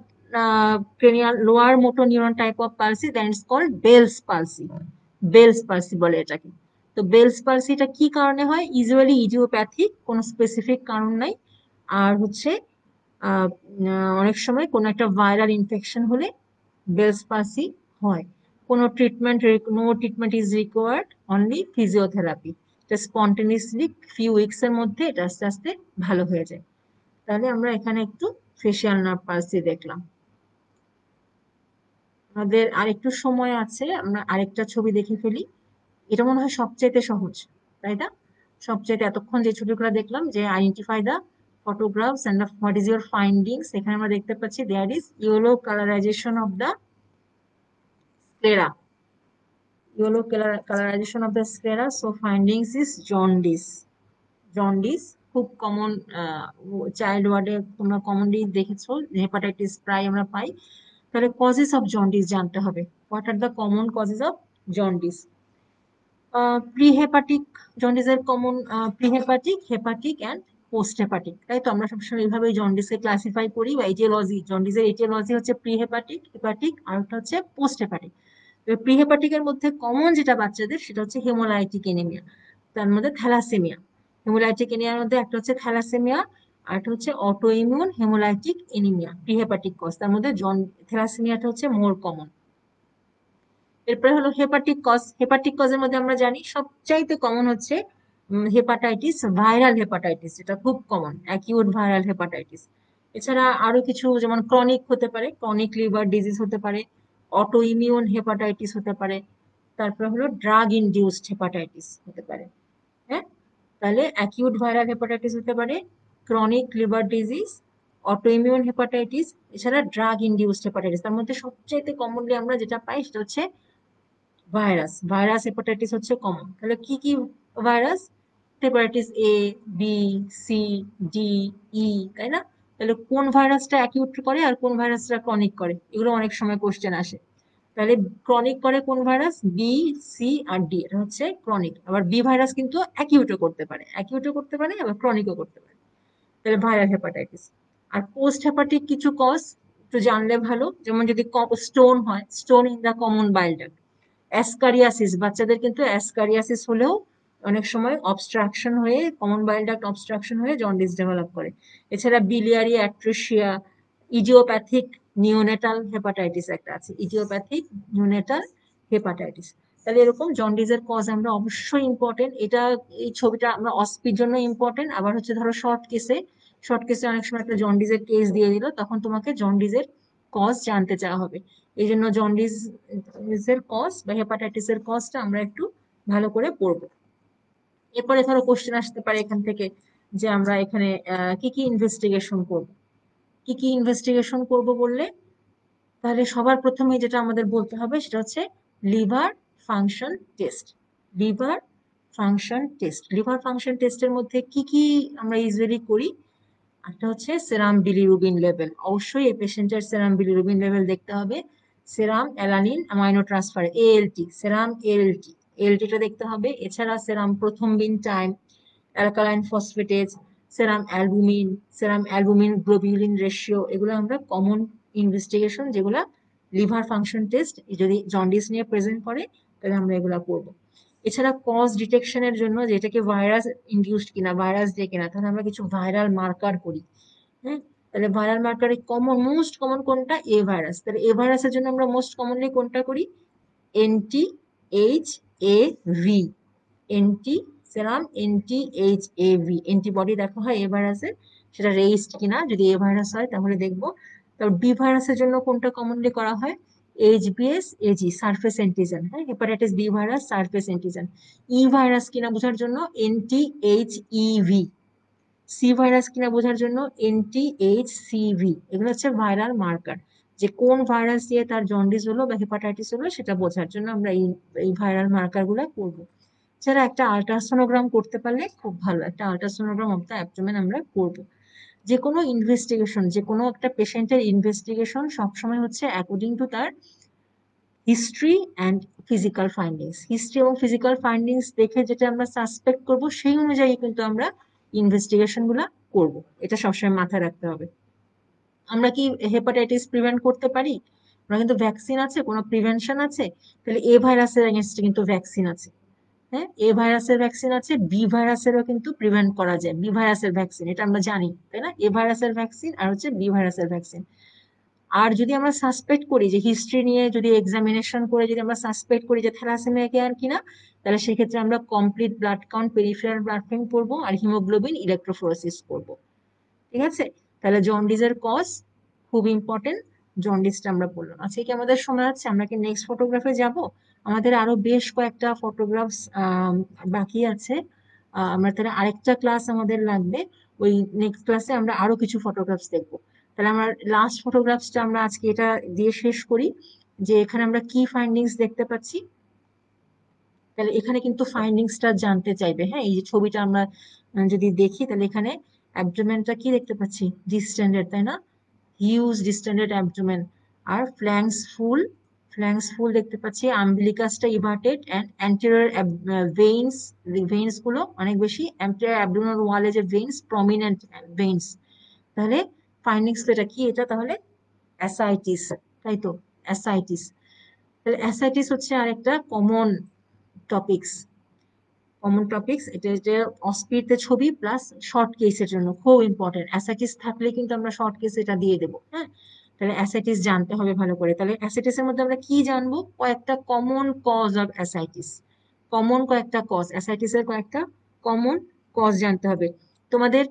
motor neuron type of palsy, then it's called Bell's palsy. Bell's palsy বলে এটাকে। তো বেলস পালসিটা কি কারণে হয়? ইউজুয়ালি ইডিওপ্যাথিক, কোনো স্পেসিফিক কারণ নাই। আর হচ্ছে অনেক সময় কোনো একটা ভাইরাল ইনফেকশন হলে বেলস পালসি হয়। কোনো treatment, no treatment is required, only physiotherapy. এটা স্পন্টেনিয়াসলি ফিউ উইকস এর মধ্যে এটা আস্তে আস্তে ভালো হয়ে যায়। তাহলে আমরা এখানে একটু ফেশিয়াল নার্ভ পালসি দেখলাম। আমাদের আরেকটু সময় আছে, আমরা আরেকটা ছবি দেখে ফেলি। এটা মনে হয় সবচেয়ে সহজ, তাই না? সবচেয়ে এতক্ষণ যে ছবিগুলো দেখলাম, যে identify the photographs and what is your findings, এখানে আমরা দেখতে পাচ্ছি there is yellow colorization of the sclera. Yellow colorization of the sclera, so findings is jaundice. Jaundice খুব কমন, চাইল্ড ওয়ার্ডে তোমরা কমনলি দেখেছো, হেপাটাইটিস প্রায় আমরা পাই। তাহলে কজেস অফ জন্ডিস জানতে হবে। What are the common causes of jaundice? Prehepatic জন্ডিসের common prehepatic, hepatic and post hepatic, তাই তো? আমরা সবসময় এইভাবেই জন্ডিসকে ক্লাসিফাই করি, বা এটিওলজি, জন্ডিসের এটিওলজি হচ্ছে প্রিহেপাটিক, হেপাটিক, আর একটা হচ্ছে পোস্ট হেপাটিক। প্রিহেপাটিকের মধ্যে কমন যেটা বাচ্চাদের, সেটা হচ্ছে হেমোলাইটিক এনিমিয়া, তার মধ্যে থ্যালাসেমিয়া। হেমোলাইটিক এনিমিয়ার মধ্যে একটা হচ্ছে থ্যালাসেমিয়া, আর একটা হচ্ছে autoimmune haemolytic anaemia, prehepatic cause. তার মধ্যে থ্যালাসেমিয়াটা হচ্ছে মোর কমন। এরপরে হলো হেপাটিক কজ। হেপাটিক কজের মধ্যে আমরা জানি সবচাইতে কমন হচ্ছে হেপাটাইটিস, ভাইরাল হেপাটাইটিস, এটা খুব কমন, অ্যাকিউট ভাইরাল হেপাটাইটিস। এছাড়া আরো কিছু যেমন ক্রনিক হতে পারে, ক্রনিক লিভার ডিজিজ হতে পারে, অটো ইমিউন হেপাটাইটিস হতে পারে, তারপরে হলো ড্রাগ ইনডিউসড হেপাটাইটিস হতে পারে। হ্যাঁ, তাহলে অ্যাকিউট ভাইরাল হেপাটাইটিস হতে পারে, chronic liver disease, autoimmune hepatitis, এছাড়া ড্রাগ ইনডিউসড হেপাটাইটিস। তার মধ্যে সবচাইতে কমনলি আমরা যেটা পাই সেটা হচ্ছে ভাইরাস। ভাইরাস হেপাটাইটিস হচ্ছে কমন। তাহলে কি কি virus? Hepatitis A, B, C, D, E, তাই না? তাহলে কোন ভাইরাসটা অ্যাকিউট করে আর কোন ভাইরাসটা ক্রনিক করে, এগুলো অনেক সময় কোশ্চেন আসে। তাহলে ক্রনিক করে কোন ভাইরাস? বি, সি আর ডি, এটা হচ্ছে ক্রনিক। আবার বি ভাইরাস কিন্তু অ্যাকিউটও করতে পারে, অ্যাকিউটও করতে পারে, আবার ক্রনিকও করতে পারে। তাহলে ভাইরাল হেপাটাইটিস। আর পোস্ট হেপাটিক কিছু কজ একটু জানলে ভালো, যেমন যদি স্টোন হয়, stone in the common bile duct. Ascariasis, বাচ্চাদের কিন্তু অ্যাসকারিয়াসিস হলেও অনেক সময় অবস্ট্রাকশন হয়ে, কমন বাইল ডাক্ট অবস্ট্রাকশন হয়ে জন্ডিস ডেভেলপ করে। এছাড়া biliary atresia, idiopathic neonatal hepatitis একটা আছে, ইডিওপ্যাথিক নিওনেটাল হেপাটাইটিস। তাহলে এরকম জন্ডিসের কজ আমরা অবশ্যই ইম্পর্টেন্ট। এটা, এই ছবিটা আমরা অস্পির জন্য ইম্পর্টেন্ট। আবার হচ্ছে ধরো শর্ট কেসে অনেক সময় একটা জন্ডিসের কেস দিয়ে দিল, তখন তোমাকে জন্ডিসের কজ জানতে চাওয়া হবে। এই জন্য জন্ডিসের কজ বা হেপাটাইটিসের কজটা আমরা একটু ভালো করে পড়বো। এরপরে ধরো কোশ্চেন আসতে পারে এখান থেকে যে আমরা এখানে কি কি ইনভেস্টিগেশন করব। কি কি ইনভেস্টিগেশন করব বললে, তাহলে সবার প্রথমে যেটা আমাদের বলতে হবে সেটা হচ্ছে liver function test. Liver function test, liver function টেস্টের মধ্যে কি কি আমরা ইউজুয়ালি করি? একটা হচ্ছে সেরাম বিলিরুবিন লেভেল। অবশ্যই এই পেশেন্টের সেরাম বিলিরুবিন লেভেল দেখতে হবে। সেরাম অ্যালানিন অ্যামাইনো ট্রান্সফার এএলটি, সেরাম এএলটি, এএলটিটা দেখতে হবে। এছাড়া সেরাম প্রথমবিন টাইম, অ্যালকালাইন ফসফেটেজ, সেরাম অ্যালবুমিন গ্লোবিউলিন রেশিও, এগুলো আমরা কমন ইনভেস্টিগেশন, যেগুলো লিভার ফাংশন টেস্ট যদি জন্ডিস নিয়ে প্রেজেন্ট করে তাহলে আমরা এগুলো করব। এছাড়া কজ ডিটেকশনের জন্য, যেটাকে ভাইরাস ইনডিউসড কিনা, ভাইরাস দিয়ে কিনা, তাহলে আমরা কিছু ভাইরাল মার্কার করি। হ্যাঁ, তাহলে ভাইরাল মার্কারে মোস্ট কমন কোনটা? A virus. তাহলে এ ভাইরাসের জন্য আমরা মোস্ট কমনলি কোনটা করি? Anti H A V, anti serum anti H A V antibody দেখা হয় এ ভাইরাসের, সেটা রেইজড কিনা। যদি এ ভাইরাস হয় তাহলে দেখবো। তারপর বি ভাইরাসের জন্য কোনটা কমনলি করা হয়? HBS AG, surface antigen. হ্যাঁ, hepatitis B virus surface antigen. E virus কিনা বোঝার জন্য anti H EV, C virus কিনা বোঝার জন্য এনটিএইচসিভি। এগুলো হচ্ছে ভাইরাল মার্কার, যে কোন ভাইরাস দিয়ে তার জন্ডিস হলো বা হেপাটাইটিস হলো সেটা বোঝার জন্য আমরা এই ভাইরাল মার্কার গুলো করবো। যারা একটা আল্ট্রাসোনোগ্রাম করতে পারলে খুব ভালো, একটা আল্ট্রাসোনোগ্রাম অফ দ্য অ্যাবডোমেন আমরা করব। যে কোনো ইনভেস্টিগেশন, যে কোনো একটা পেশেন্টের ইনভেস্টিগেশন সবসময় হচ্ছে অ্যাকর্ডিং টু তার history and physical findings. History এবং ফিজিক্যাল ফাইন্ডিংস দেখে যেটা আমরা সাসপেক্ট করব সেই অনুযায়ী কিন্তু আমরা ইনভেস্টিগেশন গুলা করবো। এটা সবসময় মাথায় রাখতে হবে। আমরা কি হেপাটাইটিস প্রিভেন্ট করতে পারি? আমরা কিন্তু ভ্যাকসিন আছে, কোনো প্রিভেনশন আছে? তাহলে এ ভাইরাসের এগেনস্টে কিন্তু ভ্যাকসিন আছে। হ্যাঁ, এ ভাইরাসের ভ্যাকসিন আছে, বি ভাইরাসেরও কিন্তু প্রিভেন্ট করা যায়, বি ভাইরাসের ভ্যাকসিন, এটা আমরা জানি তাই না? এ ভাইরাসের ভ্যাকসিন আর হচ্ছে বি ভাইরাসের ভ্যাকসিন। আর যদি আমরা সাসপেক্ট করি, যে হিস্ট্রি নিয়ে যদি এক্সামিনেশন করে যদি আমরা সাসপেক্ট করি যে থ্যালাসেমিয়া আর কিনা, তাহলে সেক্ষেত্রে আমরা complete blood count, peripheral blood count করবো, আর হিমোগ্লোবিন ইলেকট্রোফোরেসিস করবো। ঠিক আছে, তাহলে জন্ডিসের কজ খুব ইম্পর্টেন্ট, জন্ডিসটা আমরা বললাম। আচ্ছা, কি আমাদের সময় আছে? আমরা কি নেক্সট ফটোগ্রাফে যাব? আমাদের আরো বেশ কয়েকটা ফটোগ্রাফস বাকি আছে। আমরা তাহলে আরেকটা ক্লাস আমাদের লাগবে, ওই নেক্সট ক্লাসে আমরা আরো কিছু ফটোগ্রাফস দেখবো। তাহলে আমরা লাস্ট ফটোগ্রাফসটা আমরা আজকে এটা দিয়ে শেষ করি, যে এখানে আমরা কি ফাইন্ডিংস দেখতে পাচ্ছি। তাহলে এখানে কিন্তু ফাইন্ডিংসটা জানতে চাইবে। হ্যাঁ, এই যে ছবিটা আমরা যদি দেখি, তাহলে এখানে অ্যাবডোমেনটা কি দেখতে পাচ্ছি? ডিস্টেন্ডেড, তাই না? Huge distended abdomen. আর ফ্ল্যাঙ্কস ফুল দেখতে পাচ্ছি। আম্বিলিকাসটা everted and anterior veins, veins গুলো অনেক বেশি। অ্যান্টেরিয়র অ্যাবডোমিনাল ওয়ালে যে ভেইনস, প্রমিনেন্ট ভেইনস। তাহলে ফাইন্ডিংস এটা কি? এটা তাহলে অ্যাসাইটিস, তাই তো? অ্যাসাইটিস। তাহলে অ্যাসাইটিস হচ্ছে আরেকটা টপিকস কমন টপিক্স। এটা যে অস্পিতে ছবি প্লাস শর্ট কেসের জন্য খুব ইম্পর্টেন্ট। অ্যাসাইটিস থাকলে কিন্তু আমরা শর্ট কেস এটা দিয়ে দেবো। হ্যাঁ, তাহলে অ্যাসাইটিস জানতে হবে ভালো করে। তাহলে অ্যাসাইটিসের মধ্যে আমরা কি জানবো? কয়েকটা কমন কজ অফ অ্যাসাইটিস, কয়েকটা কজ, অ্যাসাইটিসের কয়েকটা কমন কজ জানতে হবে তোমাদের।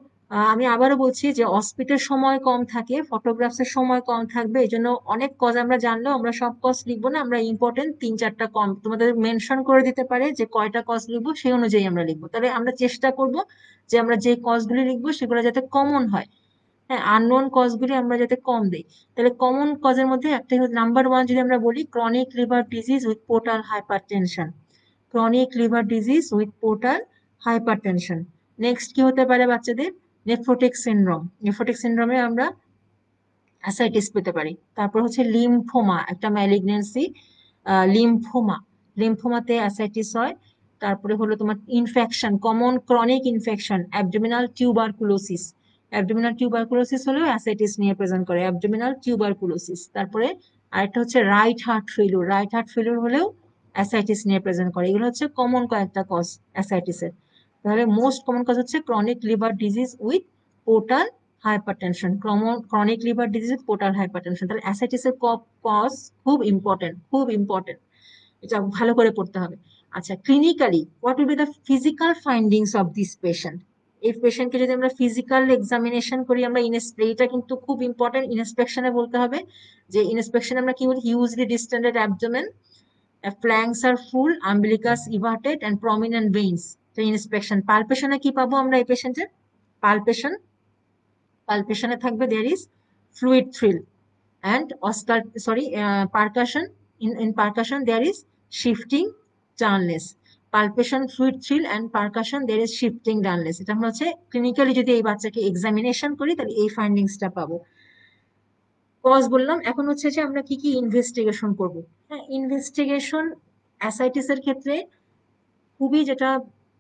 আমি আবারও বলছি যে অস্পিটের সময় কম থাকে, ফটোগ্রাফসের সময় কম থাকবে, এই জন্য অনেক কজ আমরা জানলেও আমরা সব কজ লিখবো না, আমরা ইম্পর্টেন্ট 3-4টা কম তোমাদের মেনশন করে দিতে পারে যে কয়টা কজ লিখবো, সেই অনুযায়ী আমরা লিখবো। তাহলে আমরা চেষ্টা করব যে আমরা যে কজগুলি লিখবো সেগুলো যাতে কমন হয়। হ্যাঁ, আননোন কজগুলি আমরা যাতে কম দিই। তাহলে কমন কজের মধ্যে একটা নাম্বার 1 যদি আমরা বলি, chronic liver disease with portal hypertension. Chronic liver disease with portal hypertension. Next কি হতে পারে বাচ্চাদের? Nephrotic syndrome. নেফ্রোটিক সিনড্রোমে আমরা অ্যাসাইটিস পেতে পারি। তারপর হচ্ছে লিম্ফোমা, একটা ম্যালিগনেন্সি, লিম্ফোমা, লিম্ফোমাতে অ্যাসাইটিস হয়। তারপরে হলো তোমার infection, common chronic infection, abdominal tuberculosis. Abdominal tuberculosis হলেও অ্যাসাইটিস নিয়ে প্রেজেন্ট করে, অ্যাবডোমিনাল টিউবারকুলোসিস। তারপরে আরেকটা হচ্ছে right heart failure, right heart failure হলেও অ্যাসাইটিস নিয়ে প্রেজেন্ট করে। এগুলো হচ্ছে কমন কয়েকটা কজ অ্যাসাইটিসের। তাহলে মোস্ট কমন কজ হচ্ছে chronic liver disease with portal hypertension, chronic liver disease, portal hypertension. তাহলে অ্যাসাইটিসের কজ খুব ইম্পর্টেন্ট, খুব ইম্পর্টেন্ট, এটা ভালো করে পড়তে হবে। আচ্ছা, clinically what will be the physical findings of this patient? এই পেশেন্টকে যদি আমরা ফিজিক্যাল এক্সামিনেশন করি, আমরা এটা কিন্তু খুব ইম্পর্টেন্ট। ইনস্পেকশনে বলতে হবে যে ইনস্পেকশনে আমরা কি বলি? হিউজলি ডিস্টেন্ডেড অ্যাবডোমেন, ফ্ল্যাঙ্কস আর full, umbilicus everted and prominent veins. Inspection. পালপেশনে কি পাবো আমরা এই পেশেন্টের? পালপেশন, পালপেশনে থাকবে there is fluid thrill and percussion. In percussion there is shifting dullness. Palpation, fluid thrill and percussion there is shifting dullness. এটা আমরা হচ্ছে ক্লিনিক্যালি যদি এই বাচ্চাকে এক্সামিনেশন করি তাহলে এই ফাইন্ডিংসটা পাবো। কজ বললাম, এখন হচ্ছে যে আমরা কি কি ইনভেস্টিগেশন করব। হ্যাঁ, ইনভেস্টিগেশন অ্যাসাইটিস এর ক্ষেত্রে খুবই যেটা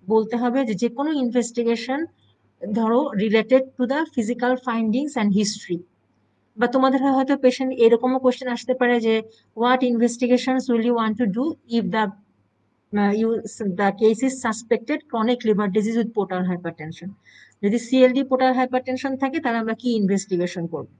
বলতে হবে যে যে কোনো ইনভেস্টিগেশন ধরো related to the physical findings and history, বা তোমাদের হয়তো পেশেন্ট এরকমও কোশ্চেন আসতে পারে যে what investigations will you want to do if the case is suspected chronic liver disease with portal hypertension. যদি সিএলডি পোর্টাল হাইপারটেনশন থাকে তাহলে আমরা কি ইনভেস্টিগেশন করব।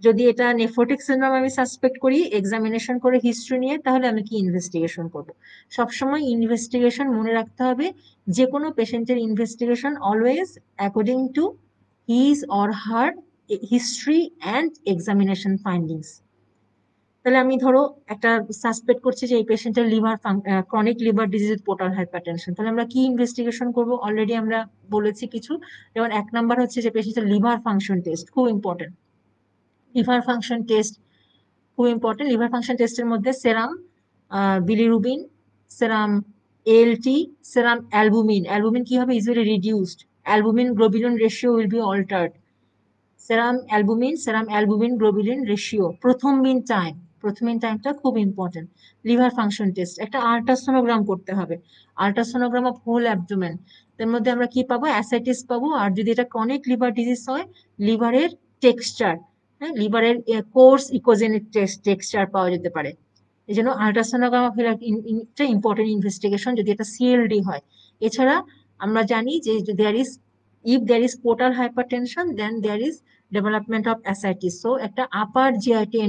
যদি এটা নেফ্রোটিক সিনড্রোম আমি সাসপেক্ট করি এক্সামিনেশন করে হিস্ট্রি নিয়ে, তাহলে আমি কি ইনভেস্টিগেশন করব। সবসময় ইনভেস্টিগেশন মনে রাখতে হবে, যে কোনো পেশেন্টের investigation always according to his or her history and examination findings. তাহলে আমি ধরো একটা সাসপেক্ট করছি যে এই পেশেন্টের liver chronic liver disease portal hypertension, তাহলে আমরা কি ইনভেস্টিগেশন করব অলরেডি আমরা বলেছি কিছু। যেমন এক নাম্বার হচ্ছে যে পেশেন্টের লিভার ফাংশন টেস্ট, খুব ইম্পর্টেন্ট। লিভার ফাংশন টেস্ট খুব ইম্পর্টেন্ট। লিভার ফাংশন টেস্টের মধ্যে সেরাম বিলিরুবিন, সেরাম এএলটি, সেরাম অ্যালবুমিন। অ্যালবুমিন কি হবে? Easily reduced. Albumin globulin ratio will be altered. Serum albumin globulin ratio, প্রথম টাইম, প্রথম টাইমটা খুব ইম্পর্টেন্ট। লিভার ফাংশন টেস্ট, একটা আল্ট্রাসোনোগ্রাম করতে হবে, আল্ট্রাসোনোগ্রাম অফ হোল অ্যাবডোমেন। তার মধ্যে আমরা কি পাবো? অ্যাসাইটিস পাবো, আর যদি এটা ক্রনিক লিভার ডিজিজ হয় লিভারের টেক্সচার, হ্যাঁ লিভারের কোর্স ইকোজেনিক টেক্সচার পাওয়া যেতে পারে। এই জন্য আল্ট্রাসোনোগ্রাম একটা ইম্পর্টেন্ট ইনভেস্টিগেশন যদি এটা সিএলডি হয়। এছাড়া আমরা জানি যে there is, if there is portal hypertension then there is development of ascites. So একটা upper GIT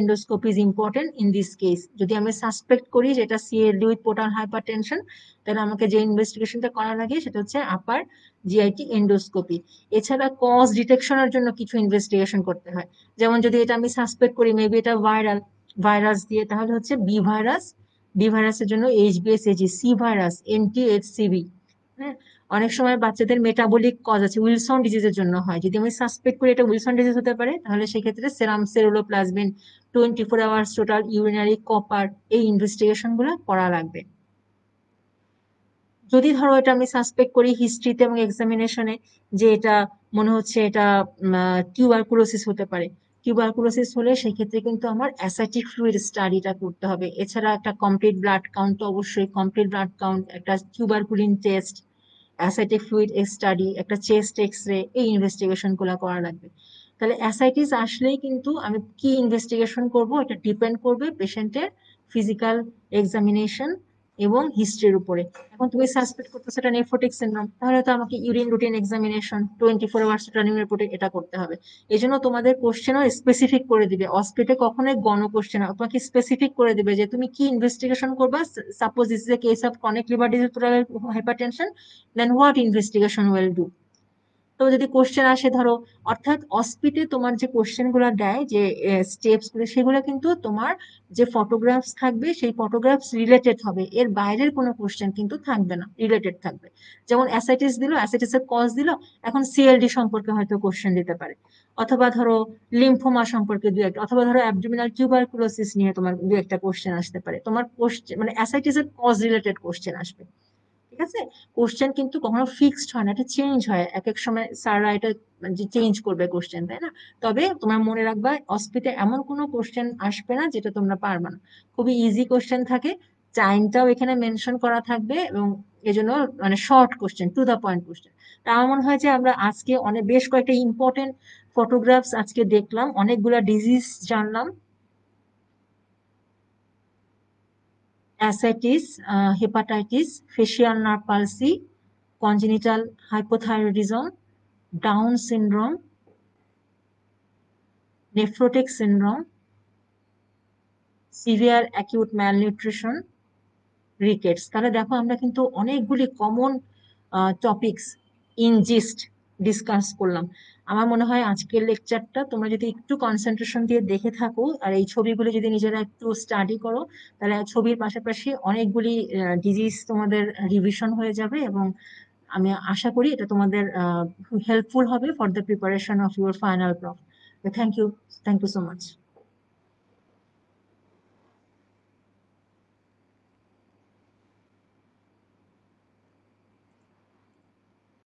endoscopy is important in this case. যদি আমি সাসপেক্ট করি যে এটা সিএলডি উইথ পোর্টাল হাইপারটেনশন, তাহলে আমাকে যে ইনভেস্টিগেশনটা করা লাগে সেটা হচ্ছে আপার জিআইটি এন্ডোস্কোপি। এছাড়া কজ ডিটেকশনের জন্য কিছু ইনভেস্টিগেশন করতে হয়। যেমন যদি এটা আমি সাসপেক্ট করি মেবি এটা ভাইরাস দিয়ে, তাহলে হচ্ছে বি ভাইরাসের জন্য এইচবিএসএজি, সি ভাইরাস এনটিএইচসিভি। হ্যাঁ, অনেক সময় বাচ্চাদের মেটাবলিক কজ আছে, উইলসন ডিজিজের জন্য হয়। যদি আমি সাসপেক্ট করি এটা উইলসন ডিজিজ হতে পারে, তাহলে সেক্ষেত্রে serum ceruloplasmin, 24 hours total urinary copper, এই ইনভেস্টিগেশন গুলো করা লাগবে। যদি ধরো এটা আমি সাসপেক্ট করি হিস্ট্রিতে এবং এক্সামিনেশনে যে এটা মনে হচ্ছে এটা টিউবারকুলোসিস হতে পারে, টিউবারকুলোসিস হলে সেক্ষেত্রে কিন্তু আমার অ্যাসাইটিক ফ্লুইড স্টাডিটা করতে হবে। এছাড়া একটা কমপ্লিট ব্লাড কাউন্ট, তো অবশ্যই কমপ্লিট ব্লাড কাউন্ট, একটা টিউবারকুলিন টেস্ট, অ্যাসাইটিক ফ্লুইড স্টাডি, একটা চেস্ট এক্স রে, এই ইনভেস্টিগেশন গুলো করা লাগবে। তাহলে অ্যাসাইটিস আসলেই কিন্তু আমি কি ইনভেস্টিগেশন করব এটা ডিপেন্ড করবে পেশেন্টের ফিজিক্যাল এক্সামিনেশন এবং হিস্ট্রির উপরে। এখন তুমি সাসপেক্ট করতেছো এটা নেফ্রোটিক সিনড্রোম, তাহলে তো আমাকে urine routine examination, 24 hours turning রিপোর্টে এটা করতে হবে। এই জন্য তোমাদের কোশ্চেনও স্পেসিফিক করে দিবে, অস্পিটে কখনোই গণ কোশ্চেন তোমাকে স্পেসিফিক করে দিবে যে তুমি কি ইনভেস্টিগেশন করবা। Suppose this is a case of chronic liver disease hypertension, then what investigation will do. তো যদি কোশ্চেন আসে ধরো, অর্থাৎ অস্পিটে তোমার যে কোশ্চেন গুলো দেয় যে স্টেপস গুলো, সেগুলো কিন্তু তোমার যে ফটোগ্রাফস থাকবে সেই ফটোগ্রাফস রিলেটেড হবে, এর বাইরের কোনো কোশ্চেন কিন্তু থাকবে না, রিলেটেড থাকবে। যেমন অ্যাসাইটিস দিল, অ্যাসাইটিস এর কজ দিল, এখন সিএলডি সম্পর্কে হয়তো কোশ্চেন দিতে পারে, অথবা ধরো লিম্ফোমা সম্পর্কে দু একটা, অথবা ধরো অ্যাবডোমিনাল টিউবারকুলোসিস নিয়ে তোমার দু একটা কোশ্চেন আসতে পারে। তোমার কোশ্চেন মানে অ্যাসাইটিস এর কজ রিলেটেড কোশ্চেন আসবে। ঠিক আছে, কোশ্চেন কিন্তু কখনো ফিক্সড হয় না, এটা চেঞ্জ হয় এক এক সময়, স্যাররা এটা যে চেঞ্জ করবে কোশ্চেন, তাই না? তবে তোমার মনে রাখবা অস্পিতে এমন কোনো কোশ্চেন আসবে না যেটা তোমরা পারবে না, খুবই ইজি কোশ্চেন থাকে, টাইমটাও এখানে মেনশন করা থাকবে, এবং এজন্য মানে short question, to the point question. তা আমার মনে হয় যে আমরা আজকে অনেক বেশ কয়েকটা ইম্পর্টেন্ট ফটোগ্রাফস আজকে দেখলাম, অনেকগুলা ডিজিজ জানলাম, ascites, hepatitis, facial nerve palsy, congenital hypothyroidism, down syndrome, nephrotic syndrome, severe acute malnutrition, rickets. তাহলে দেখো আমরা কিন্তু অনেকগুলি common topics in gist discuss করলাম। আমার মনে হয় আজকের লেকচারটা তোমরা যদি একটু কনসেন্ট্রেশন দিয়ে দেখে থাকো আর এই ছবিগুলো যদি নিজেরা একটু স্টাডি করো, তাহলে ছবির পাশাপাশি অনেকগুলি ডিজিজ তোমাদের রিভিশন হয়ে যাবে, এবং আমি আশা করি এটা তোমাদের হেল্পফুল হবে for the preparation of your final prof. Thank you, thank you so much.